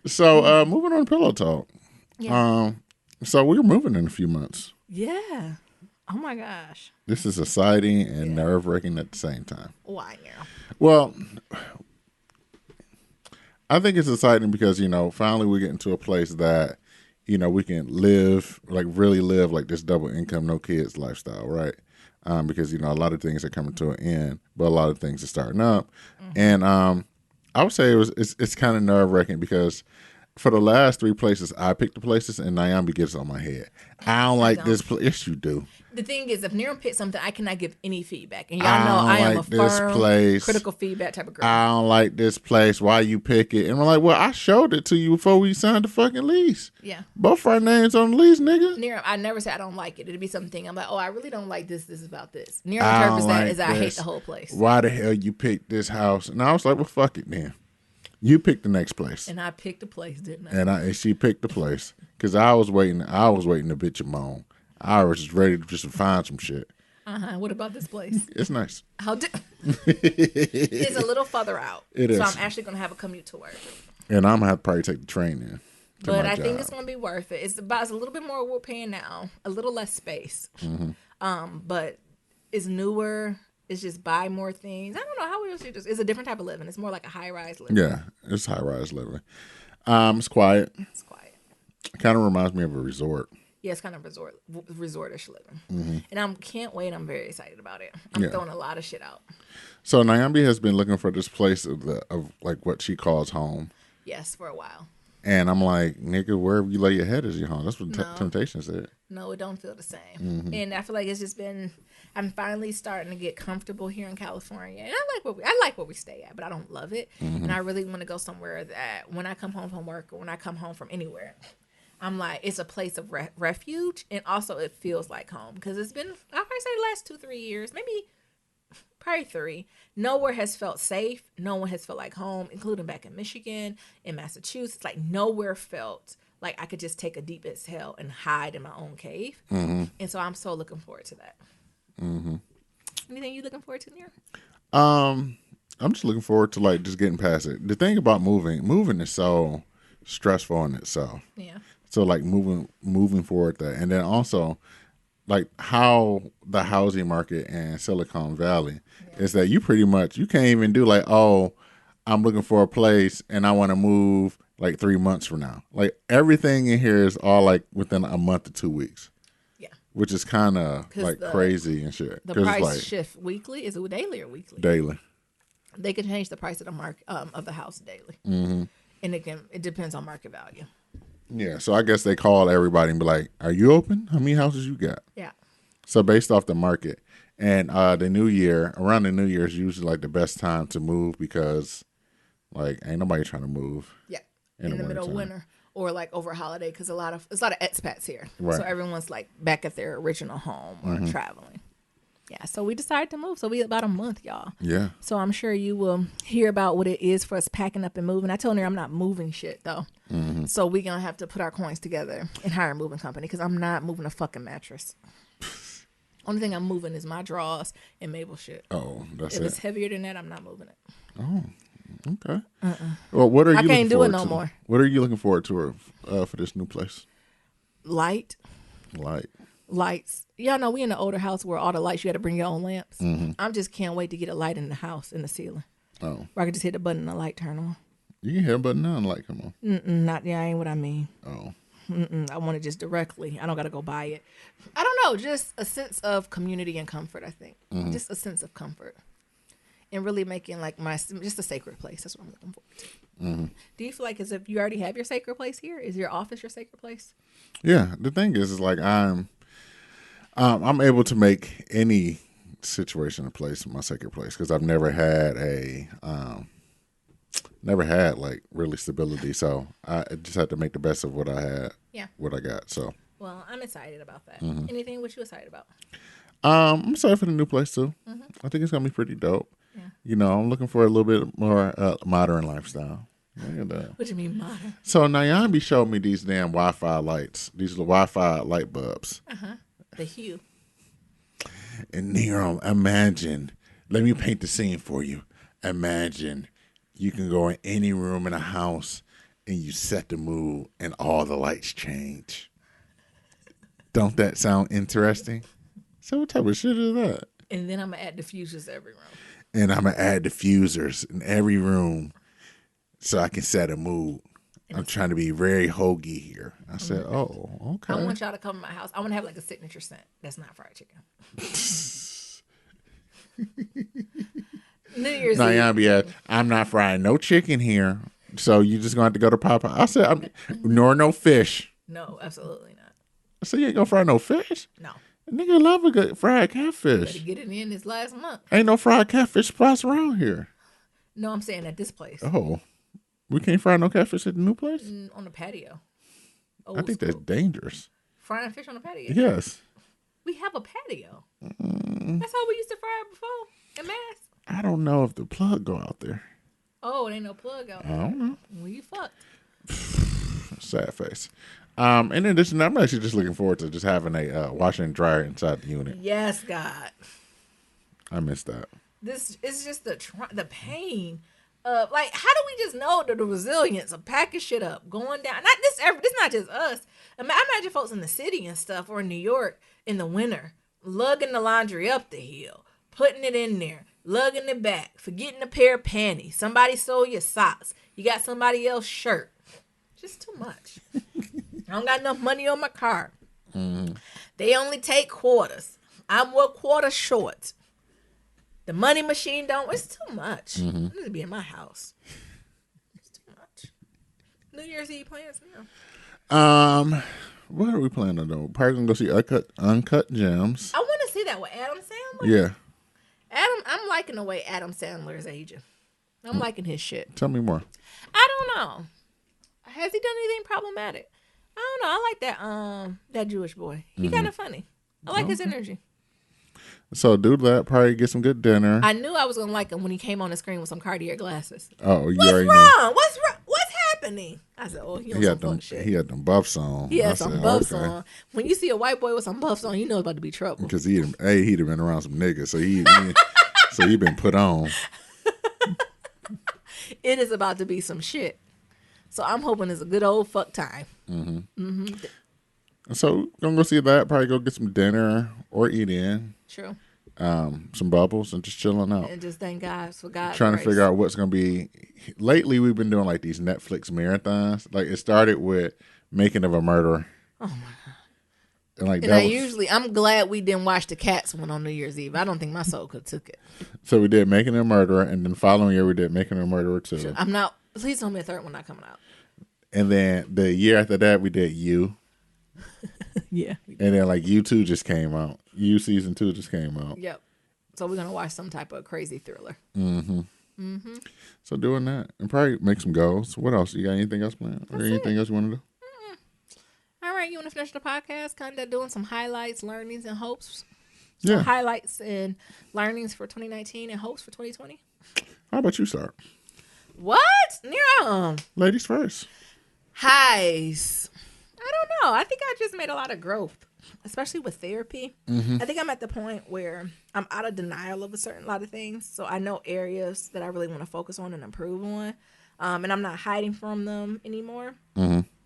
So, moving on to Pillow Talk. Yeah. So we're moving in a few months. Yeah. Oh my gosh. This is exciting and nerve-wracking at the same time. Why now? Well, I think it's exciting because, finally we're getting to a place that, we can live, like really live like this double income, no kids lifestyle, right? Because, a lot of things are coming to an end, but a lot of things are starting up. And I would say it's kind of nerve-wracking because for the last 3 places, I picked the places and Nyambi gets on my head. I don't like this place. Yes, you do. The thing is, if Nero picked something, I cannot give any feedback. And y'all know I am like a this firm, place. critical feedback type of girl. I don't like this place. Why you pick it? And we're like, well, I showed it to you before we signed the fucking lease. Yeah. Both our names on the lease, nigga. Nero, I never say I don't like it. It'd be something I'm like, oh, I really don't like this. This is about this. Nero I interprets don't that like as I hate this. the whole place. Why the hell you picked this house? And I was like, well, fuck it then. You picked the next place. And I picked a place, didn't I? And she picked the place. Because I was waiting to bitch and moan. I was just ready to just find some shit. What about this place? It's nice. It's a little further out. It is. So I'm actually going to have a commute to work. And I'm going to have to probably take the train in. But I think it's going to be worth it. It's a little bit more we're paying now, a little less space. But it's newer. It's just buy more things. I don't know how else you just. It's a different type of living. It's more like a high rise living. Yeah, it's high rise living. It's quiet. It's quiet. Kind of reminds me of a resort. Yeah, it's kind of resortish living. And I can't wait. I'm very excited about it. I'm throwing a lot of shit out. So Nyambi has been looking for this place of like what she calls home. Yes, for a while. And I'm like, nigga, wherever you lay your head is your home. That's what No. Temptation said. No, it don't feel the same. And I feel like it's just been. I'm finally starting to get comfortable here in California, and I like where we stay at, but I don't love it. And I really want to go somewhere that when I come home from work or when I come home from anywhere, I'm like it's a place of refuge, and also it feels like home because it's been I'll probably say the last 2-3 years, maybe probably 3. Nowhere has felt safe. No one has felt like home, including back in Michigan, in Massachusetts. Like nowhere felt like I could just take a deep exhale and hide in my own cave. And so I'm so looking forward to that. Anything you looking forward to, Nir? I'm just looking forward to like just getting past it. The thing about moving is so stressful in itself. Yeah. So like moving forward that, and then also like how the housing market in Silicon Valley is that you can't even do like, oh, I'm looking for a place and I want to move like 3 months from now. Like everything in here is all like within a month to 2 weeks. Yeah. Which is kind of like crazy and shit. The price like, shift weekly. Is it daily or weekly? Daily. They can change the price of the of the house daily, and it depends on market value. Yeah, so I guess they call everybody and be like, "Are you open? How many houses you got?" Yeah. So based off the market and around the New Year is usually like the best time to move because like ain't nobody trying to move. Yeah. In the middle of winter or like over a holiday because it's a lot of expats here, right. So everyone's like back at their original home or traveling. Yeah, so we decided to move. So we about a month, y'all. Yeah. So I'm sure you will hear about what it is for us packing up and moving. I told her I'm not moving shit, though. So we're going to have to put our coins together and hire a moving company because I'm not moving a fucking mattress. Only thing I'm moving is my drawers and Mabel shit. Oh, that's it. If it's heavier than that, I'm not moving it. Oh, okay. Well, what are you? I can't do it no more. What are you looking forward to for this new place? Lights. Y'all know we in the older house where all the lights you had to bring your own lamps. I just can't wait to get a light in the house in the ceiling. Oh, where I can just hit the button and the light turn on. You can hit a button now and the light come on. Not yeah, ain't what I mean. Oh. I want it just directly. I don't got to go buy it. I don't know. Just a sense of community and comfort, I think. Just a sense of comfort. And really making like just a sacred place. That's what I'm looking forward to. Do you feel like as if you already have your sacred place here? Is your office your sacred place? Yeah. The thing is like I'm able to make any situation a place my sacred place because I've never had like really stability, so I just had to make the best of what I had. Yeah, what I got. So well, I'm excited about that. Anything what you excited about? I'm excited for the new place too. I think it's gonna be pretty dope. Yeah. You know, I'm looking for a little bit more modern lifestyle. What do you mean modern? So Nyambi showed me these damn Wi-Fi lights, these Wi-Fi light bulbs. The hue. And Nero, imagine. Let me paint the scene for you. Imagine you can go in any room in a house and you set the mood and all the lights change. Don't that sound interesting? So what type of shit is that? And then I'm going to add diffusers to every room. And I'm going to add diffusers in every room so I can set a mood. I'm trying to be very hoagie here. I said, oh, okay. I want y'all to come to my house. I want to have like a signature scent. That's not fried chicken. New Year's Eve. I'm not frying no chicken here. So you just going to have to go to Popeye. I said, nor no fish. No, absolutely not. I said, you ain't going to fry no fish? No. A nigga love a good fried catfish. Better get it in this last month. Ain't no fried catfish spots around here. No, I'm saying at this place. Oh. We can't fry no catfish at the new place? On the patio. I think that's dangerous. Frying fish on the patio? Yes. We have a patio. That's how we used to fry it before in Mass. I don't know if the plug go out there. Oh, it ain't no plug out there. I don't know. Well, you fucked. Sad face. In addition, I'm actually just looking forward to just having a washer and dryer inside the unit. Yes, God. I missed that. This is just the pain. Like, how do we just know the resilience of packing shit up, going down? This not just us. Imagine folks in the city and stuff, or in New York in the winter, lugging the laundry up the hill, putting it in there, lugging it back, forgetting a pair of panties. Somebody stole your socks. You got somebody else's shirt. Just too much. I don't got enough money on my car. They only take quarters. I'm 1 quarter short. The money machine don't. It's too much. I need to be in my house. It's too much. New Year's Eve plans now? What are we planning on doing? Probably gonna go see Uncut Gems. I want to see that with Adam Sandler. Yeah. I'm liking the way Adam Sandler is aging. I'm liking his shit. Tell me more. I don't know. Has he done anything problematic? I don't know. I like that Jewish boy. He kind of funny. I like his energy. So do that. Probably get some good dinner. I knew I was gonna like him when he came on the screen with some Cartier glasses. Oh, you What's already wrong? know. What's wrong? What's happening? I said, oh, he on some fuck shit. He had them buffs on. He I had some said, buffs okay. on. When you see a white boy with some buffs on, you know it's about to be trouble. Because he'd have been around some niggas, so he been put on. It is about to be some shit. So I'm hoping it's a good old fuck time. So gonna go see that. Probably go get some dinner or eat in. True. Some bubbles and just chilling out. And just thank God for God. Trying to figure out what's gonna be. Lately, we've been doing like these Netflix marathons. Like it started with Making of a Murderer. Oh my God. And like and I'm glad we didn't watch the Cats one on New Year's Eve. I don't think my soul could took it. So we did Making of a Murderer, and then following year we did Making of a Murderer 2. Sure. Please tell me a third one not coming out. And then the year after that we did You. Yeah. And then like You 2 just came out. You season 2 just came out. Yep. So we're gonna watch some type of crazy thriller. So doing that and probably make some goals. What else? You got anything else planned? Or anything else you want to do? All right, you want to finish the podcast? Kind of doing some highlights, learnings, and hopes. Yeah. Highlights and learnings for 2019 and hopes for 2020. How about you start? What? Yeah. Ladies first. Highs. I don't know. I think I just made a lot of growth, especially with therapy. I think I'm at the point where I'm out of denial of a lot of things. So I know areas that I really want to focus on and improve on. And I'm not hiding from them anymore.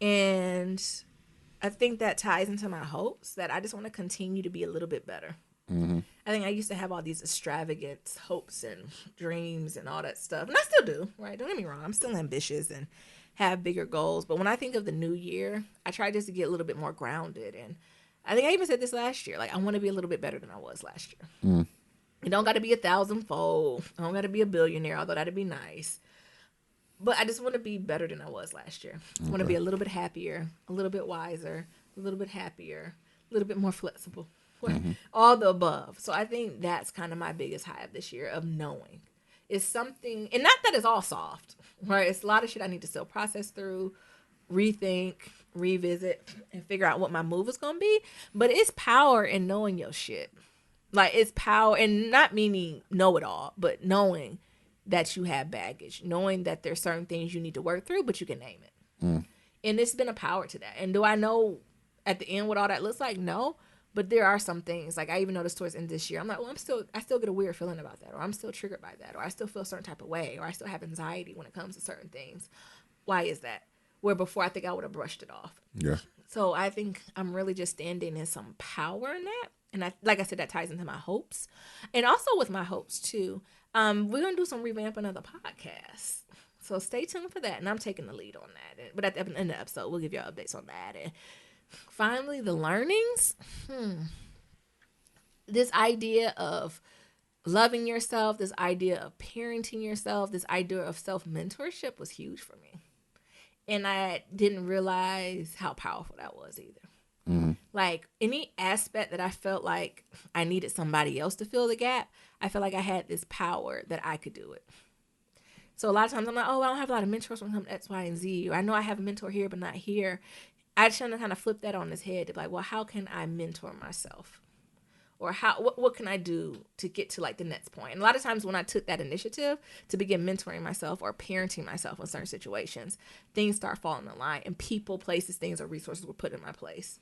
And I think that ties into my hopes that I just want to continue to be a little bit better. I think I used to have all these extravagant hopes and dreams and all that stuff. And I still do, right? Don't get me wrong. I'm still ambitious and have bigger goals. But when I think of the new year, I try just to get a little bit more grounded. And I think I even said this last year. Like, I want to be a little bit better than I was last year. It don't got to be 1,000-fold. I don't got to be a billionaire, although that'd be nice. But I just want to be better than I was last year. I want to be a little bit happier, a little bit wiser, a little bit happier, a little bit more flexible. All the above. So I think that's kind of my biggest high of this year of knowing. It's something, and not that it's all soft, right? It's a lot of shit I need to still process through, rethink, revisit, and figure out what my move is going to be. But it's power in knowing your shit. Like, it's power, and not meaning know it all, but knowing that you have baggage, knowing that there's certain things you need to work through, but you can name it. And it's been a power to that. And do I know at the end what all that looks like? No. But there are some things, like I even noticed towards the end of this year, I'm like, well, I still get a weird feeling about that, or I'm still triggered by that, or I still feel a certain type of way, or I still have anxiety when it comes to certain things. Why is that? Where before I think I would have brushed it off. Yeah. So I think I'm really just standing in some power in that. And like I said, that ties into my hopes. And also with my hopes too, we're going to do some revamping of the podcast. So stay tuned for that. And I'm taking the lead on that. But at the end of the episode, we'll give you updates on that. And finally, the learnings. This idea of loving yourself, this idea of parenting yourself, this idea of self-mentorship was huge for me. And I didn't realize how powerful that was either. Like, any aspect that I felt like I needed somebody else to fill the gap, I felt like I had this power that I could do it. So a lot of times I'm like, oh, I don't have a lot of mentors when it comes to X, Y, and Z. Or I know I have a mentor here, but not here. I just want to kind of flip that on its head to be like, well, how can I mentor myself? Or what can I do to get to like the next point? And a lot of times when I took that initiative to begin mentoring myself or parenting myself in certain situations, things start falling in line, and people, places, things, or resources were put in my place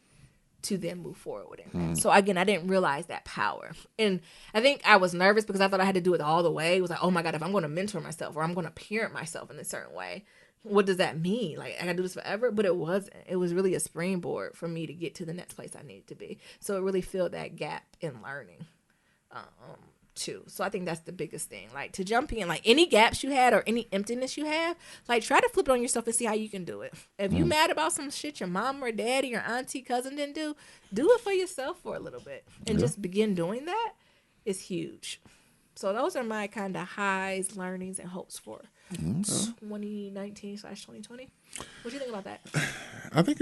to then move forward with it. So again, I didn't realize that power. And I think I was nervous because I thought I had to do it all the way. It was like, oh my God, if I'm going to mentor myself or I'm going to parent myself in a certain way, what does that mean? Like, I gotta do this forever? But it wasn't. It was really a springboard for me to get to the next place I needed to be. So it really filled that gap in learning too. So I think that's the biggest thing. Like, to jump in, like, any gaps you had or any emptiness you have, like, try to flip it on yourself and see how you can do it. If you mad about some shit your mom or daddy or auntie, cousin didn't do it for yourself for a little bit. And just begin doing that is huge. So those are my kind of highs, learnings, and hopes for 2019/2020. What do you think about that? I think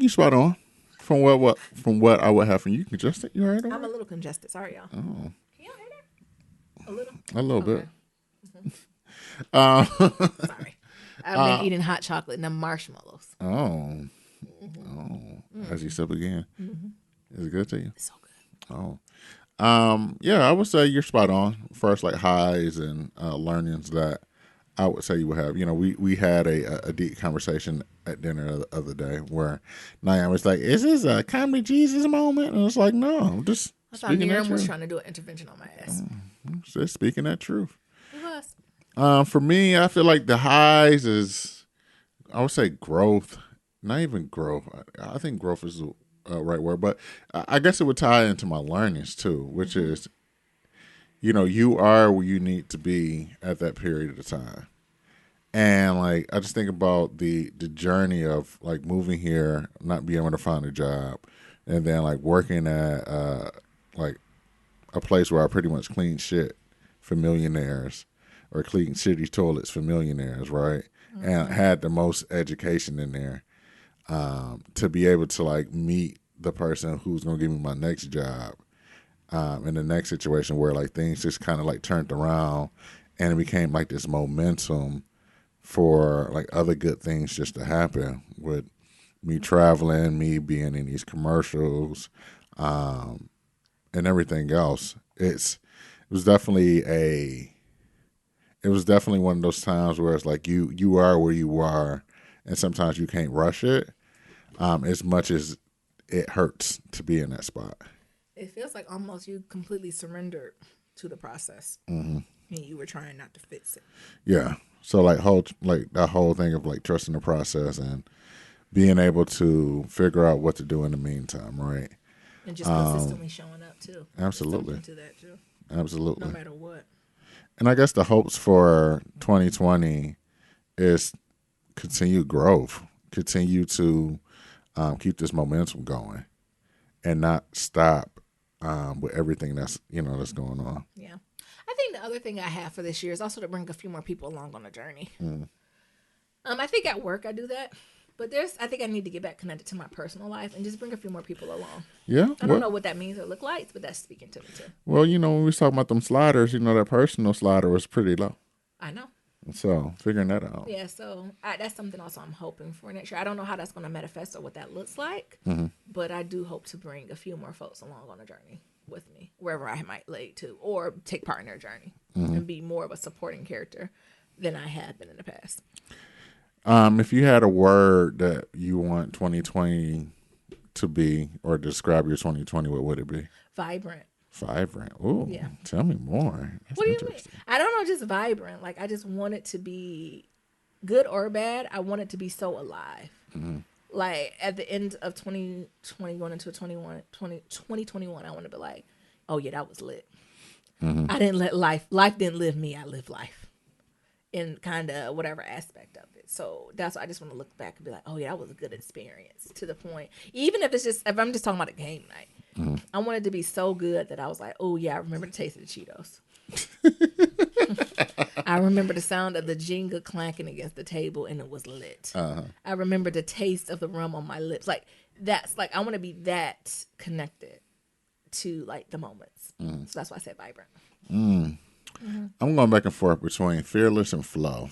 you spot on from what I would have from you. Congested, you heard? I'm a little congested. Sorry, y'all. Oh, Can y'all hear that? a little bit. Sorry. I've been eating hot chocolate and them marshmallows. Oh, as you sip again, is it good to you? It's so good. Yeah, I would say you're spot on. First, like highs and learnings that I would say you would have. You know, we had a deep conversation at dinner the other day where Nayan was like, "Is this a comedy Jesus moment?" And I was like, "No, I'm just I thought speaking that Miriam was truth. trying to do an intervention on my ass. Just speaking that truth." It was. For me, I feel like the highs is, I would say growth. Not even growth. I think growth is the right word, but I guess it would tie into my learnings too, which is, you know, you are where you need to be at that period of time. And like, I just think about the journey of like moving here, not being able to find a job, and then like working at like a place where I pretty much clean shit for millionaires or clean city toilets for millionaires, right? And I had the most education in there to be able to like meet the person who's going to give me my next job in the next situation where like things just kind of like turned around and it became like this momentum for like other good things just to happen with me traveling, me being in these commercials, and everything else. It was definitely one of those times where it's like you are where you are, and sometimes you can't rush it as much as it hurts to be in that spot. It feels like almost you completely surrendered to the process, and you were trying not to fix it. Yeah. So like that whole thing of like trusting the process and being able to figure out what to do in the meantime, right? And just consistently showing up too. Absolutely. To that too. Absolutely. No matter what. And I guess the hopes for 2020 is continued growth, continue to keep this momentum going, and not stop with everything that's going on. Yeah. I think the other thing I have for this year is also to bring a few more people along on the journey. I think at work I do that, but I think I need to get back connected to my personal life and just bring a few more people along. Yeah. I don't know what that means or look like, but that's speaking to me too. Well, when we was talking about them sliders, that personal slider was pretty low. I know. So figuring that out. Yeah, so that's something also I'm hoping for next year. I don't know how that's going to manifest or what that looks like, but I do hope to bring a few more folks along on a journey with me, wherever I might lead to, or take part in their journey and be more of a supporting character than I have been in the past. If you had a word that you want 2020 to be or describe your 2020, what would it be? Vibrant. Vibrant. Ooh, yeah. Tell me more. That's what do you mean? I don't know, just vibrant. Like, I just want it to be good or bad. I want it to be so alive. Like, at the end of 2020, going into 2021, I want to be like, oh, yeah, that was lit. I didn't let life didn't live me. I lived life in kind of whatever aspect of it. So that's why I just want to look back and be like, oh, yeah, that was a good experience to the point. Even if I'm just talking about a game night. I want it to be so good that I was like, oh, yeah, I remember the taste of the Cheetos. I remember the sound of the Jenga clanking against the table, and it was lit. I remember the taste of the rum on my lips. Like, that's like, I want to be that connected to like the moments. So that's why I said vibrant. I'm going back and forth between fearless and flow.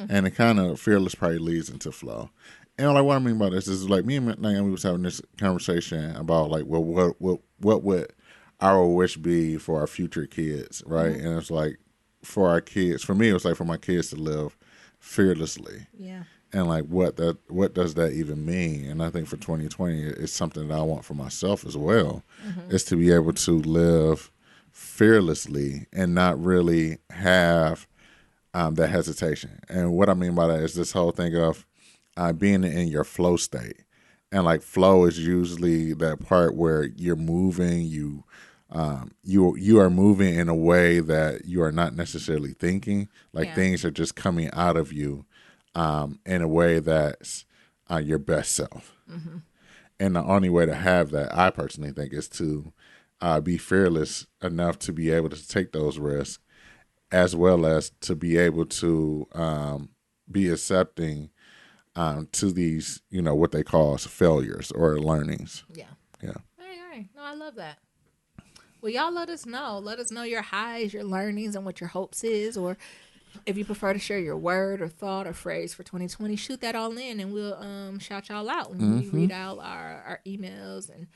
And it kind of fearless probably leads into flow. And like what I mean by this is like me and Naomi was having this conversation about like, well, what would our wish be for our future kids, right? And it's like for our kids, for me, it was like for my kids to live fearlessly. Yeah. And like what does that even mean? And I think for 2020, it's something that I want for myself as well, is to be able to live fearlessly and not really have that hesitation. And what I mean by that is this whole thing of being in your flow state. And like flow is usually that part where you're moving, you are moving in a way that you are not necessarily thinking. Like things are just coming out of you in a way that's your best self. And the only way to have that, I personally think, is to be fearless enough to be able to take those risks as well as to be able to be accepting to these, what they call failures or learnings. Yeah. Yeah. All right. No, I love that. Well, y'all let us know. Let us know your highs, your learnings, and what your hopes is. Or if you prefer to share your word or thought or phrase for 2020, shoot that all in and we'll shout y'all out when we read out our emails and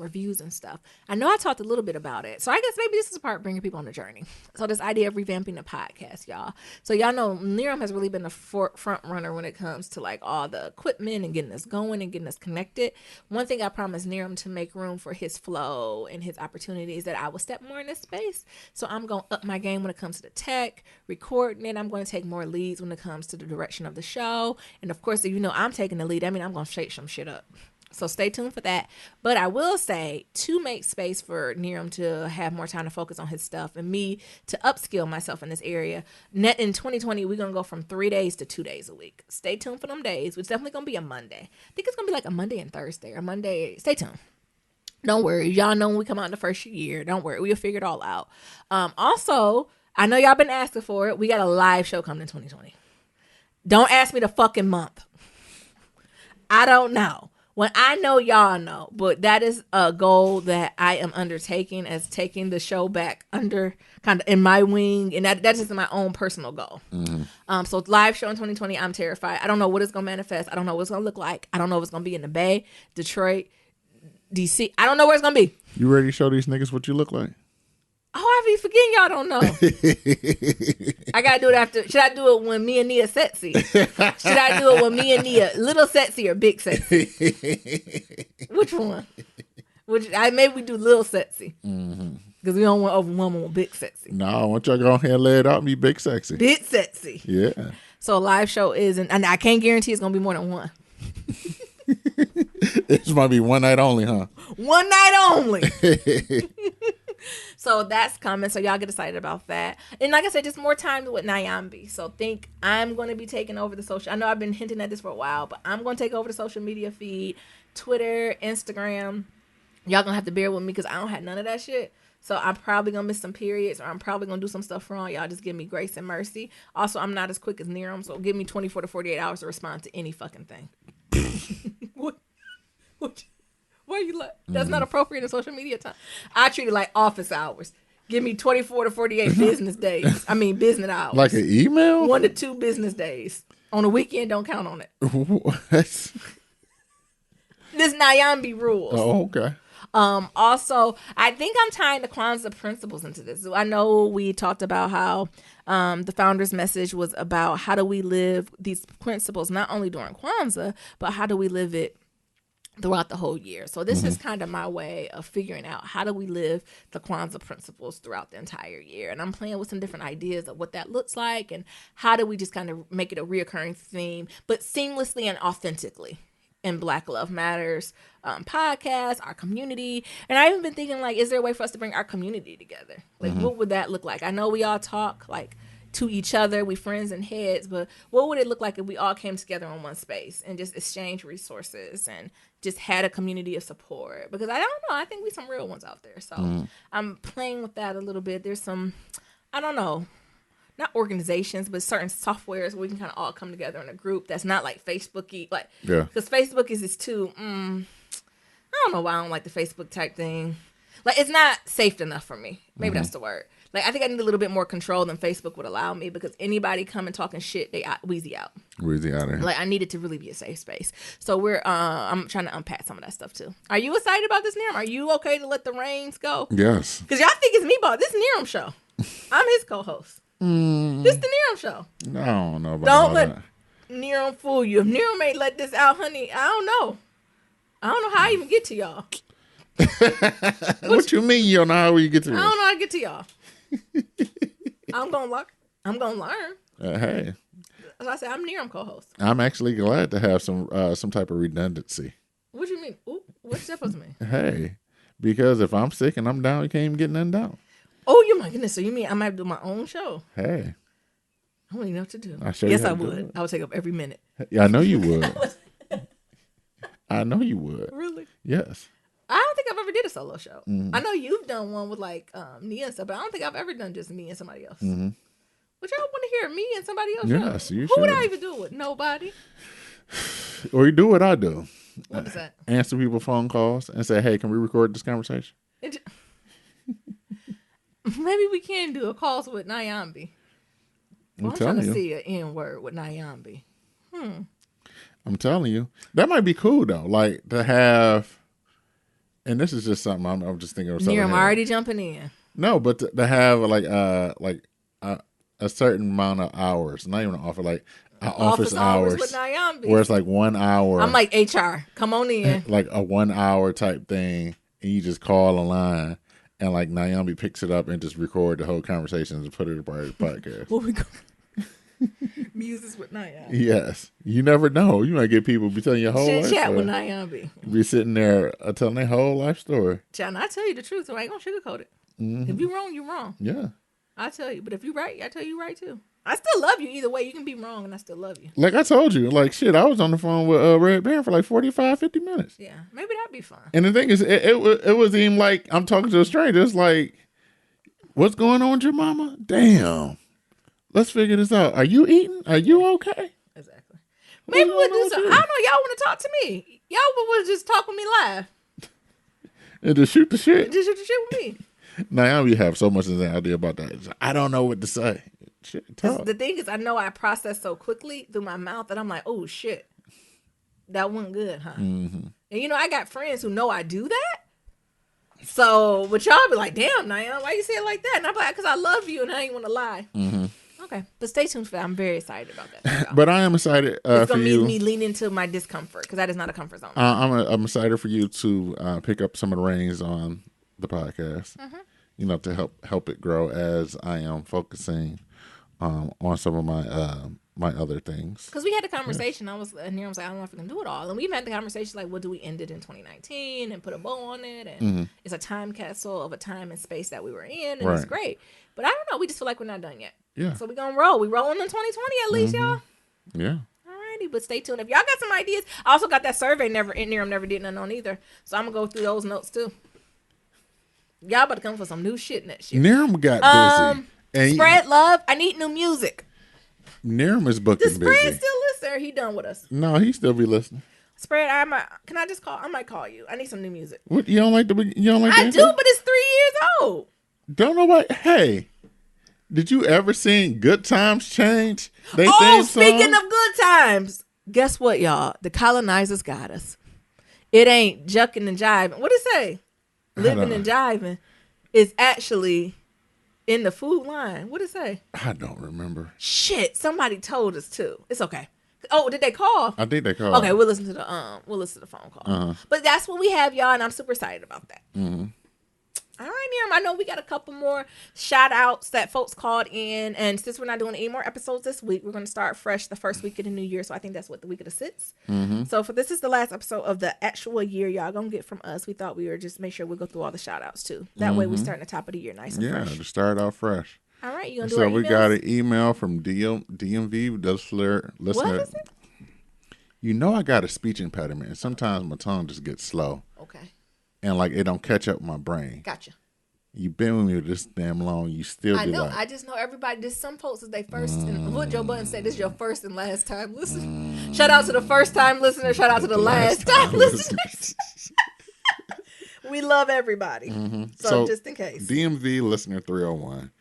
reviews and stuff. I know I talked a little bit about it. So I guess maybe this is part bringing people on the journey. So this idea of revamping the podcast, y'all. So y'all know Niram has really been the front runner when it comes to like all the equipment and getting us going and getting us connected. One thing I promised Niram to make room for his flow and his opportunities that I will step more in this space. So I'm going to up my game when it comes to the tech, recording it. I'm going to take more leads when it comes to the direction of the show. And of course, if you know I'm taking the lead, I mean, I'm going to shake some shit up. So stay tuned for that. But I will say, to make space for Niram to have more time to focus on his stuff and me to upskill myself in this area, in 2020, we're going to go from 3 days to 2 days a week. Stay tuned for them days. It's definitely going to be a Monday. I think it's going to be like a Monday and Thursday or Monday. Stay tuned. Don't worry. Y'all know when we come out in the first year. Don't worry. We'll figure it all out. Also, I know y'all been asking for it. We got a live show coming in 2020. Don't ask me the fucking month. I don't know. When I know, y'all know, but that is a goal that I am undertaking as taking the show back under kind of in my wing. And that's just my own personal goal. Mm-hmm. So live show in 2020, I'm terrified. I don't know what it's going to manifest. I don't know what it's going to look like. I don't know if it's going to be in the Bay, Detroit, DC. I don't know where it's going to be. You ready to show these niggas what you look like? Oh, I be forgetting y'all don't know. I gotta do it after. Should I do it when me and Nia sexy? Should I do it when me and Nia little sexy or big sexy? Which one? Maybe we do little sexy because we don't want to overwhelm them with big sexy. No, I want y'all to go ahead and lay it out and be big sexy. Big sexy. Yeah. So a live show and I can't guarantee it's gonna be more than one. This might be one night only, huh? One night only. So that's coming. So y'all get excited about that. And like I said, just more time with Nyambi. So think I'm going to be taking over the social. I know I've been hinting at this for a while, but I'm going to take over the social media feed, Twitter, Instagram. Y'all going to have to bear with me because I don't have none of that shit. So I'm probably going to miss some periods or I'm probably going to do some stuff wrong. Y'all just give me grace and mercy. Also, I'm not as quick as Niram, so give me 24 to 48 hours to respond to any fucking thing. What? Why are you like? That's not appropriate in social media time. I treat it like office hours. Give me 24 to 48 business days. I mean, business hours. Like an email? 1 to 2 business days. On the weekend, don't count on it. What? This Nyambi rules. Oh, okay. Also, I think I'm tying the Kwanzaa principles into this. I know we talked about how the founder's message was about how do we live these principles, not only during Kwanzaa, but how do we live it throughout the whole year. So this is kind of my way of figuring out how do we live the Kwanzaa principles throughout the entire year. And I'm playing with some different ideas of what that looks like and how do we just kind of make it a reoccurring theme, but seamlessly and authentically in Black Love Matters podcast, our community. And I've even been thinking, like, is there a way for us to bring our community together? Like, what would that look like? I know we all talk, like, to each other, we friends and heads, but what would it look like if we all came together in one space and just exchanged resources and just had a community of support? Because I don't know, I think we some real ones out there. So I'm playing with that a little bit. There's some, I don't know, not organizations, but certain softwares where we can kind of all come together in a group that's not like Facebook-y, like, because Facebook is too, I don't know why I don't like the Facebook type thing. Like, it's not safe enough for me. Maybe that's the word. Like, I think I need a little bit more control than Facebook would allow me because anybody coming talking shit, they wheezy out. Wheezy out of here. Like, I need it to really be a safe space. So I'm trying to unpack some of that stuff too. Are you excited about this, Niram? Are you okay to let the reins go? Yes. Because y'all think it's me, but this Niram show. I'm his co-host. This the Niram show. No, I don't know about Don't let Niram fool you. If Niram ain't let this out, honey, I don't know. I don't know how I even get to y'all. What you mean you don't know how you get to this? I don't know how to get to y'all. I'm gonna learn. Hey. As I said, I'm Niram co-host. I'm actually glad to have some type of redundancy. What do you mean? Ooh, what's that supposed to mean? Hey, because if I'm sick and I'm down, you can't even get nothing down. Oh, you my goodness! So you mean I might do my own show? Hey, I don't even know what to do. Yes, I would. I would take up every minute. Yeah, I know you would. I know you would. Really? Yes. I don't think I've ever did a solo show. I know you've done one with like Nia and stuff, but I don't think I've ever done just me and somebody else. Would y'all want to hear me and somebody else? Yes, you Who would should. I even do it with? Nobody. Or you do what I do. What is that? Answer people phone calls and say, hey, can we record this conversation? Maybe we can do a calls with Nyambi. I'm trying to see an N-word with Nyambi. I'm telling you. That might be cool, though. Like, to have... And this is just something I'm just thinking of something. I'm already jumping in. No, but to have, like a certain amount of hours. Not even an offer, like... office hours with Nyambi. Where it's like 1 hour. I'm like, HR, come on in. Like a 1 hour type thing. And you just call a line. And like Nyambi picks it up and just record the whole conversation and put it in a part of the podcast. What we go? Muses with Nyambi. Yes. You never know. You might get people be telling your whole life. Chat with Nyambi. Be sitting there telling their whole life story. Chat, I tell you the truth, so I ain't gonna sugarcoat it. Mm-hmm. If you're wrong, you're wrong. Yeah. I tell you. But if you're right, I tell you right too. I still love you either way. You can be wrong and I still love you. Like I told you, like shit, I was on the phone with Red Baron for like 45, 50 minutes. Yeah. Maybe that'd be fun. And the thing is, it was even like I'm talking to a stranger. It's like, what's going on with your mama? Damn. Let's figure this out. Are you eating? Are you okay? Exactly. Maybe we'll do something. I don't know. Y'all want to talk to me? Y'all would just talk with me live. And just shoot the shit. Just shoot the shit with me. Now we have so much anxiety about that. It's like, I don't know what to say. Shit, talk. The thing is, I know I process so quickly through my mouth that I'm like, oh shit, that wasn't good, huh? Mm-hmm. And I got friends who know I do that. So, but y'all be like, damn, Naya, why you say it like that? And I'm like, because I love you and I ain't want to lie. Mm-hmm. Okay, but stay tuned for that. I'm very excited about that. But I am excited it's for gonna you. me lean into my discomfort because that is not a comfort zone. I'm excited for you to pick up some of the reins on the podcast. Mm-hmm. To help it grow as I am focusing on some of my other things. Because we had a conversation. I was like, I don't know if we can do it all. And we've had the conversation like, what do we end it in 2019 and put a bow on it? And it's a time capsule of a time and space that we were in. And it's great. But I don't know. We just feel like we're not done yet. Yeah. So we're going to roll. We rolling in 2020 at least, y'all. Yeah. Alrighty. But stay tuned. If y'all got some ideas, I also got that survey never did nothing on either. So I'm going to go through those notes too. Y'all about to come for some new shit next year. Niram got busy. And Spread love. I need new music. Niram is booking busy. Does Spread still listen or he done with us? No, he still be listening. Spread, can I just call? I might call you. I need some new music. What, you don't like I do, but it's 3 years old. Don't nobody. Hey, did you ever seen Good Times Change? Speaking of good times, guess what, y'all? The colonizers got us. It ain't jucking and jiving. What it say? Living and jiving is actually in the food line. What it say? I don't remember. Shit, somebody told us too. It's okay. Oh, did they call? I think they called. Okay, we'll listen to the phone call. But that's what we have, y'all, and I'm super excited about that. Mm-hmm. All right, Niram. I know we got a couple more shout outs that folks called in. And since we're not doing any more episodes this week, we're going to start fresh the first week of the new year. So I think that's what the week of the 6th. Mm-hmm. So this is the last episode of the actual year y'all going to get from us. We thought we were just make sure we go through all the shout outs too. That way we start at the top of the year nice and fresh. Yeah, to start out fresh. All right, you going to do So our we emails? got an email from DMV listener. What is it? I got a speech impediment. And sometimes my tongue just gets slow. Okay. And like it don't catch up with my brain. Gotcha. You've been with me this damn long. You still I be know. like, I just know everybody. There's some folks is they first. And what Joe Budden said, this is your first and last time listener. Shout out to the first time listener. Shout out to the last time listeners. We love everybody. Mm-hmm. So just in case. DMV listener 301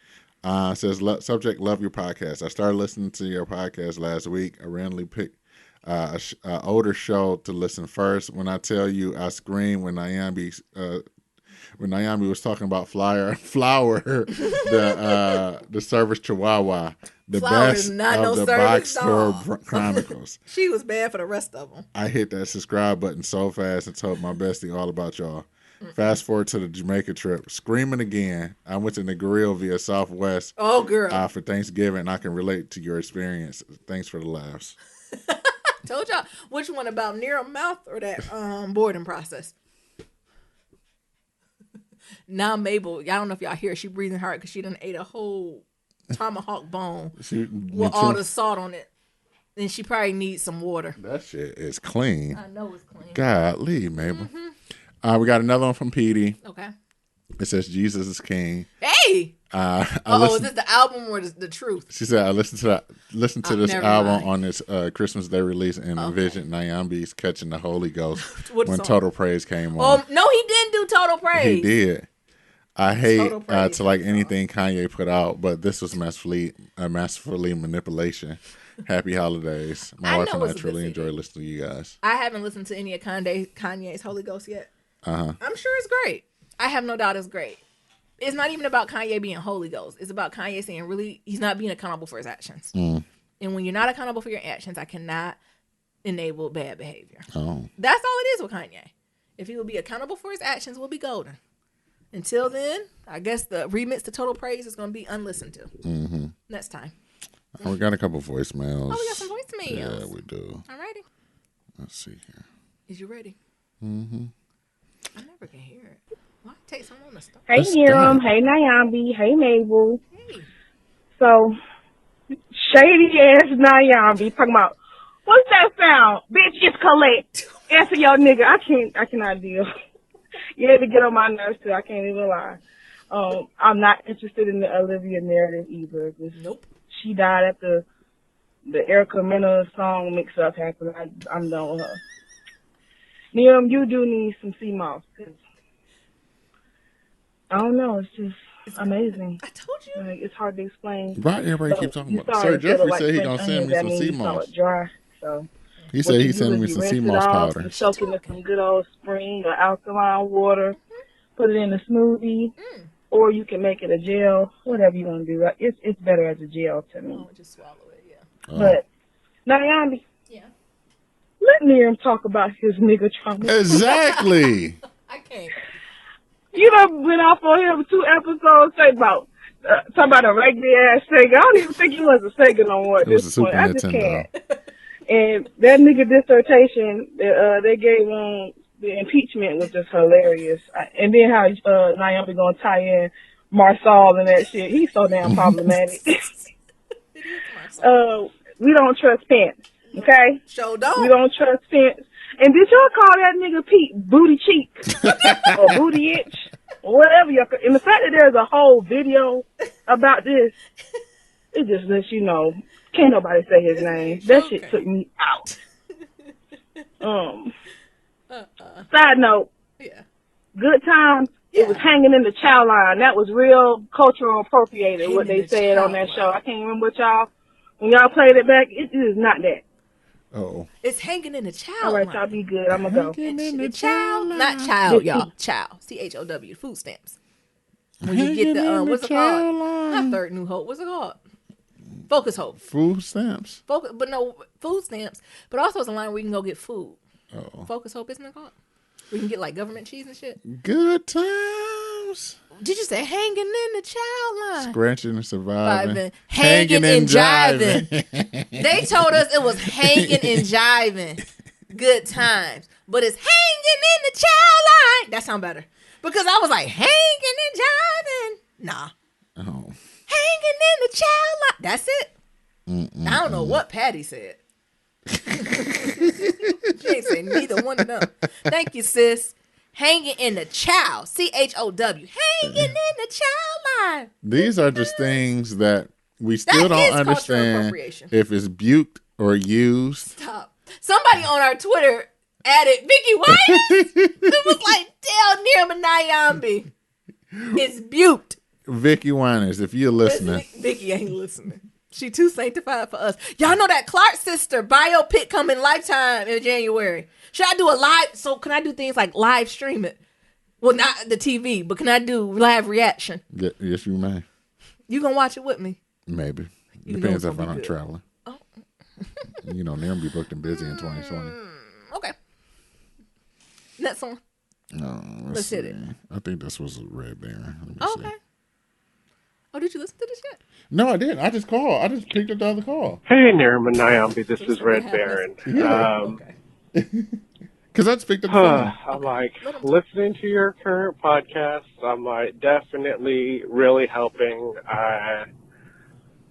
says, subject, love your podcast. I started listening to your podcast last week. I randomly picked an older show to listen first. When I tell you, I screamed when Nyambi was talking about Flower, the service Chihuahua, the Flower best is not of no the service Box Store dog. Chronicles. She was bad for the rest of them. I hit that subscribe button so fast and told my bestie all about y'all. Fast forward to the Jamaica trip, screaming again. I went to Negril via Southwest. Oh, girl. For Thanksgiving, and I can relate to your experience. Thanks for the laughs. Told y'all. Which one about near mouth or that boarding process? Now Mabel, I don't know if y'all hear, she breathing hard because she done ate a whole tomahawk bone with all the salt on it. And she probably needs some water. That shit is clean. I know it's clean. Golly, Mabel. Mm-hmm. We got another one from Petey. Okay. It says Jesus is King. Hey. Is this the album or the truth? She said, I listened to this never album mind. on this Christmas Day release and envisioned Nyambi's catching the Holy Ghost What when song? Total Praise came on. No, he didn't do Total Praise. He did. I hate Total Praise to like anything Kanye put out, but this was masterfully manipulation. Happy holidays. My wife and I truly enjoy listening to you guys. I haven't listened to any of Kanye's Holy Ghost yet. Uh-huh. I'm sure it's great. I have no doubt it's great. It's not even about Kanye being Holy Ghost. It's about Kanye saying really he's not being accountable for his actions. And when you're not accountable for your actions, I cannot enable bad behavior. Oh. That's all it is with Kanye. If he will be accountable for his actions, we'll be golden. Until then, I guess the remix to Total Praise is going to be unlistened to. Mm-hmm. Next time. Oh, we got a couple voicemails. Oh, we got some voicemails. Yeah, we do. All righty. Let's see here. Is you ready? Mm-hmm. I never can hear it. Why take so long to start? Hey, Niram. Hey, Nyambi. Hey, Mabel. Hey. So, shady ass Nyambi talking about, what's that sound? Bitch, it's Colette. Answer your nigga. I cannot deal. You had to get on my nerves too. I can't even lie. I'm not interested in the Olivia narrative either. Nope. She died after the Erica Mena song mix-up happened. I'm done with her. Niram, you do need some sea moss. I don't know. It's just amazing. I told you. Like, it's hard to explain. Right, everybody keep talking about Sir Jeffrey said he gonna send me some sea moss. Dry, so. He said he's sending me some sea moss powder. You soak it in some good old spring or alkaline water. Put it in a smoothie. Or you can make it a gel. Whatever you want to do. It's better as a gel to me. Oh, just swallow it, yeah. Oh. But, Nyambi. Yeah. Let Niram talk about his nigga trauma. Exactly. I can't. You done went off on him 2 episodes. Talk about a regular ass Sega. I don't even think he was a Sega no more at It was this a point. Super I just Nintendo. can't. And that nigga dissertation that they gave on the impeachment was just hilarious. And then how Nyambi gonna tie in Marsal and that shit. He's so damn problematic. We don't trust Pence, okay? Show don't. We don't trust Pence. And did y'all call that nigga Pete Booty Cheek or Booty Itch or whatever? And the fact that there's a whole video about this, it just lets you know. Can't nobody say his name. That shit took me out. Side note. Yeah. Good times. Yeah. It was hanging in the chow line. That was real cultural appropriated, what they said on that show. I can't remember when y'all played it back, it is not that. Oh. It's hanging in the chow. All right, y'all be good. I'm going to go. Hanging in the chow line. Not child, y'all. Chow. CHOW. Food stamps. When you get the, what's it called? Not Third New Hope. What's it called? Focus Hope. Food stamps. Food stamps. But also it's a line where you can go get food. Oh. Focus Hope, isn't it called? We can get like government cheese and shit. Good times. Did you say hanging in the child line? Scratching and surviving. Hanging and jiving. They told us it was hanging and jiving. Good times. But it's hanging in the child line. That sound better. Because I was like, hanging and jiving. Nah. Oh. Hanging in the child line. That's it. I don't know what Patty said. She ain't saying neither one of them. Thank you, sis. Hanging in the chow. CHOW. Hanging in the chow line. These are just things that we still don't understand if it's buked or used. Stop. Somebody on our Twitter added Vicky White. It was like, tell Niram and Nyambi. It's buked. Vicky Winers, if you're listening. Vicky ain't listening. She too sanctified for us. Y'all know that Clark sister biopic coming Lifetime in January. Should I do a live? So can I do things like live stream it? Well, not the TV, but can I do live reaction? Yes, you may. You gonna watch it with me? Maybe. You Depends know if I'm not traveling. Oh. You know, Niram be booked and busy in 2020. Okay. Next one. Let's hit it. I think this was Red Baron. Let me Okay. see. Oh, did you listen to this yet? No, I didn't. I just called. I just picked up the other call. Hey, Niram and Nyambi, this is Red Baron. Okay. Because I just picked up the phone. I'm like, listening to your current podcast, I'm like, definitely really helping.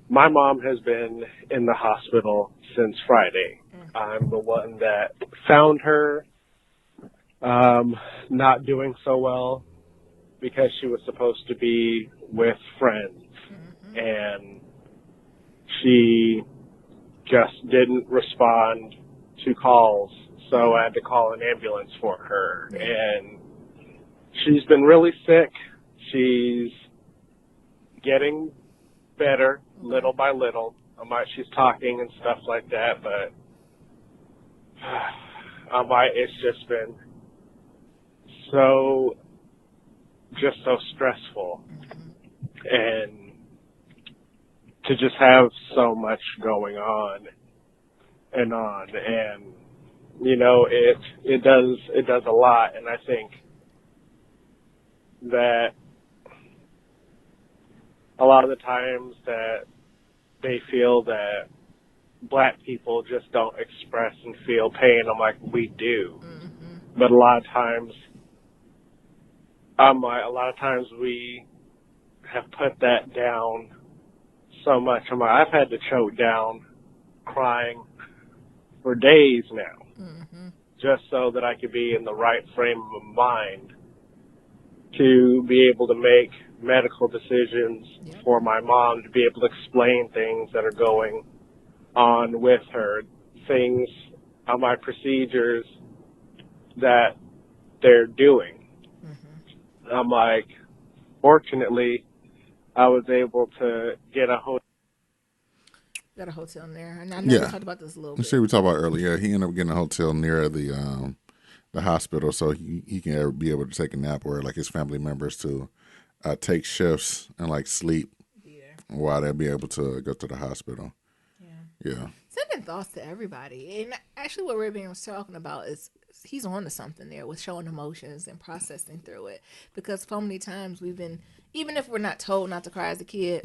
My mom has been in the hospital since Friday. I'm the one that found her not doing so well. because she was supposed to be with friends. And she just didn't respond to calls, so I had to call an ambulance for her. And she's been really sick. She's getting better little by little. She's talking and stuff like that, but it's just been so stressful. And to just have so much going on, and it does a lot. And I think that a lot of the times that they feel that black people just don't express and feel pain, I'm like, we do. But a lot of times we have put that down so much. I've had to choke down crying for days now, just so that I could be in the right frame of mind to be able to make medical decisions for my mom, to be able to explain things that are going on with her, things on my procedures that they're doing. I'm like, fortunately, I was able to get a hotel. Got a hotel in there. And I know we talked about this a little bit. See, we talked about earlier. He ended up getting a hotel near the hospital, so he can be able to take a nap, or like his family members to take shifts and like sleep while they'll be able to go to the hospital. Yeah. Sending thoughts to everybody. And actually what Red was talking about is he's on to something there with showing emotions and processing through it. Because so many times we've been, even if we're not told not to cry as a kid,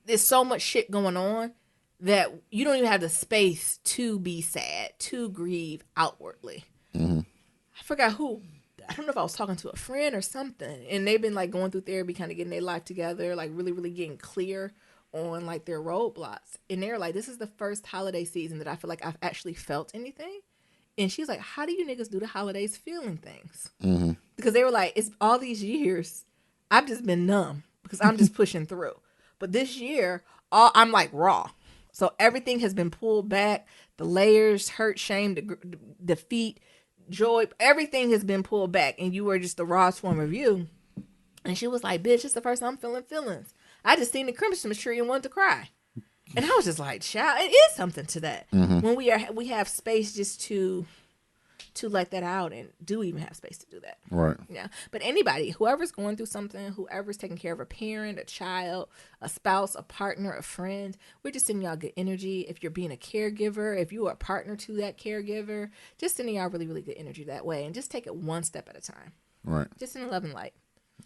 there's so much shit going on that you don't even have the space to be sad, to grieve outwardly. I forgot who. I don't know if I was talking to a friend or something, and they've been like going through therapy, kind of getting their life together, like really, really getting clear on like their roadblocks. And they're like, this is the first holiday season that I feel like I've actually felt anything. And she's like, how do you niggas do the holidays feeling things? Because they were like, it's all these years, I've just been numb because I'm just pushing through. But this year, I'm like raw. So everything has been pulled back. The layers, hurt, shame, defeat, joy, everything has been pulled back. And you were just the rawest form of you. And she was like, bitch, it's the first time I'm feeling feelings. I just seen the Christmas tree and wanted to cry. And I was just like, child, it is something to that. When we have space just to let that out, and do even have space to do that. Right. Yeah. But anybody, whoever's going through something, whoever's taking care of a parent, a child, a spouse, a partner, a friend, we're just sending y'all good energy. If you're being a caregiver, if you are a partner to that caregiver, just sending y'all really, really good energy that way. And just take it one step at a time. Right. Just in love and light.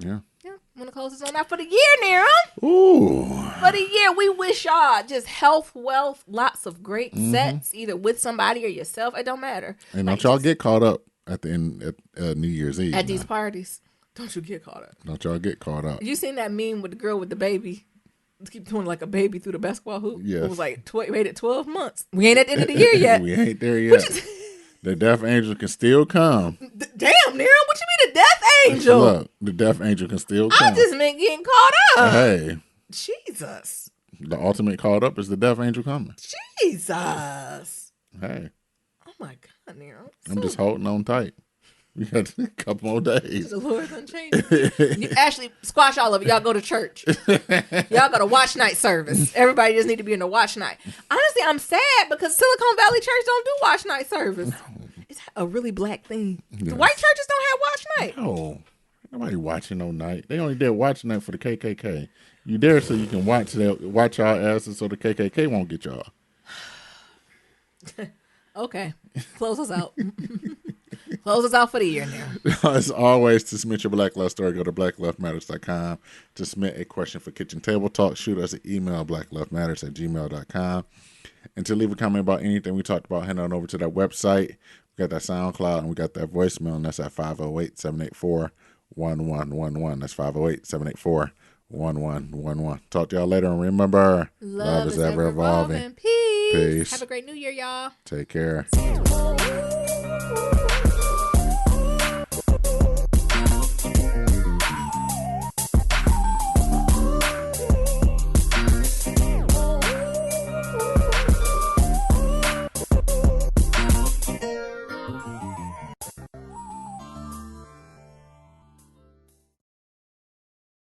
Yeah. Yeah. Want to close this on out for the year, Nira? Ooh. For the year, we wish y'all just health, wealth, lots of great sets, either with somebody or yourself. It don't matter. And don't y'all get caught up at the end at New Year's Eve. At these parties. Don't you get caught up. Don't y'all get caught up. You seen that meme with the girl with the baby? Keep doing like a baby through the basketball hoop? Yes. It was like, waited 12 months. We ain't at the end of the year yet. We ain't there yet. The death angel can still come. Damn, Nira, what you mean the death angel? Look, the death angel can still come. I just meant getting caught up. Hey. Jesus. The ultimate caught up is the death angel coming. Jesus. Hey. Oh my God, Nira. I'm just holding on tight. We got a couple more days. The Lord's unchanging. You actually squash all of it. Y'all go to church. Y'all go to watch night service. Everybody just need to be in the watch night. Honestly, I'm sad because Silicon Valley Church don't do watch night service. It's a really black thing. Yes. The white churches don't have watch night. No. Nobody watching no night. They only did watch night for the KKK. You there so you can watch y'all asses so the KKK won't get y'all. Okay. Close us out. Close us out for the year now. As always, to submit your Black Love story, go to blacklovematters.com. To submit a question for Kitchen Table Talk, shoot us an email, blacklovematters@gmail.com. And to leave a comment about anything we talked about, head on over to that website. We got that SoundCloud and we got that voicemail, and that's at 508-784-1111. That's 508-784-1111. Talk to y'all later, and remember, love is ever evolving. Peace. Peace. Have a great new year, y'all. Take care.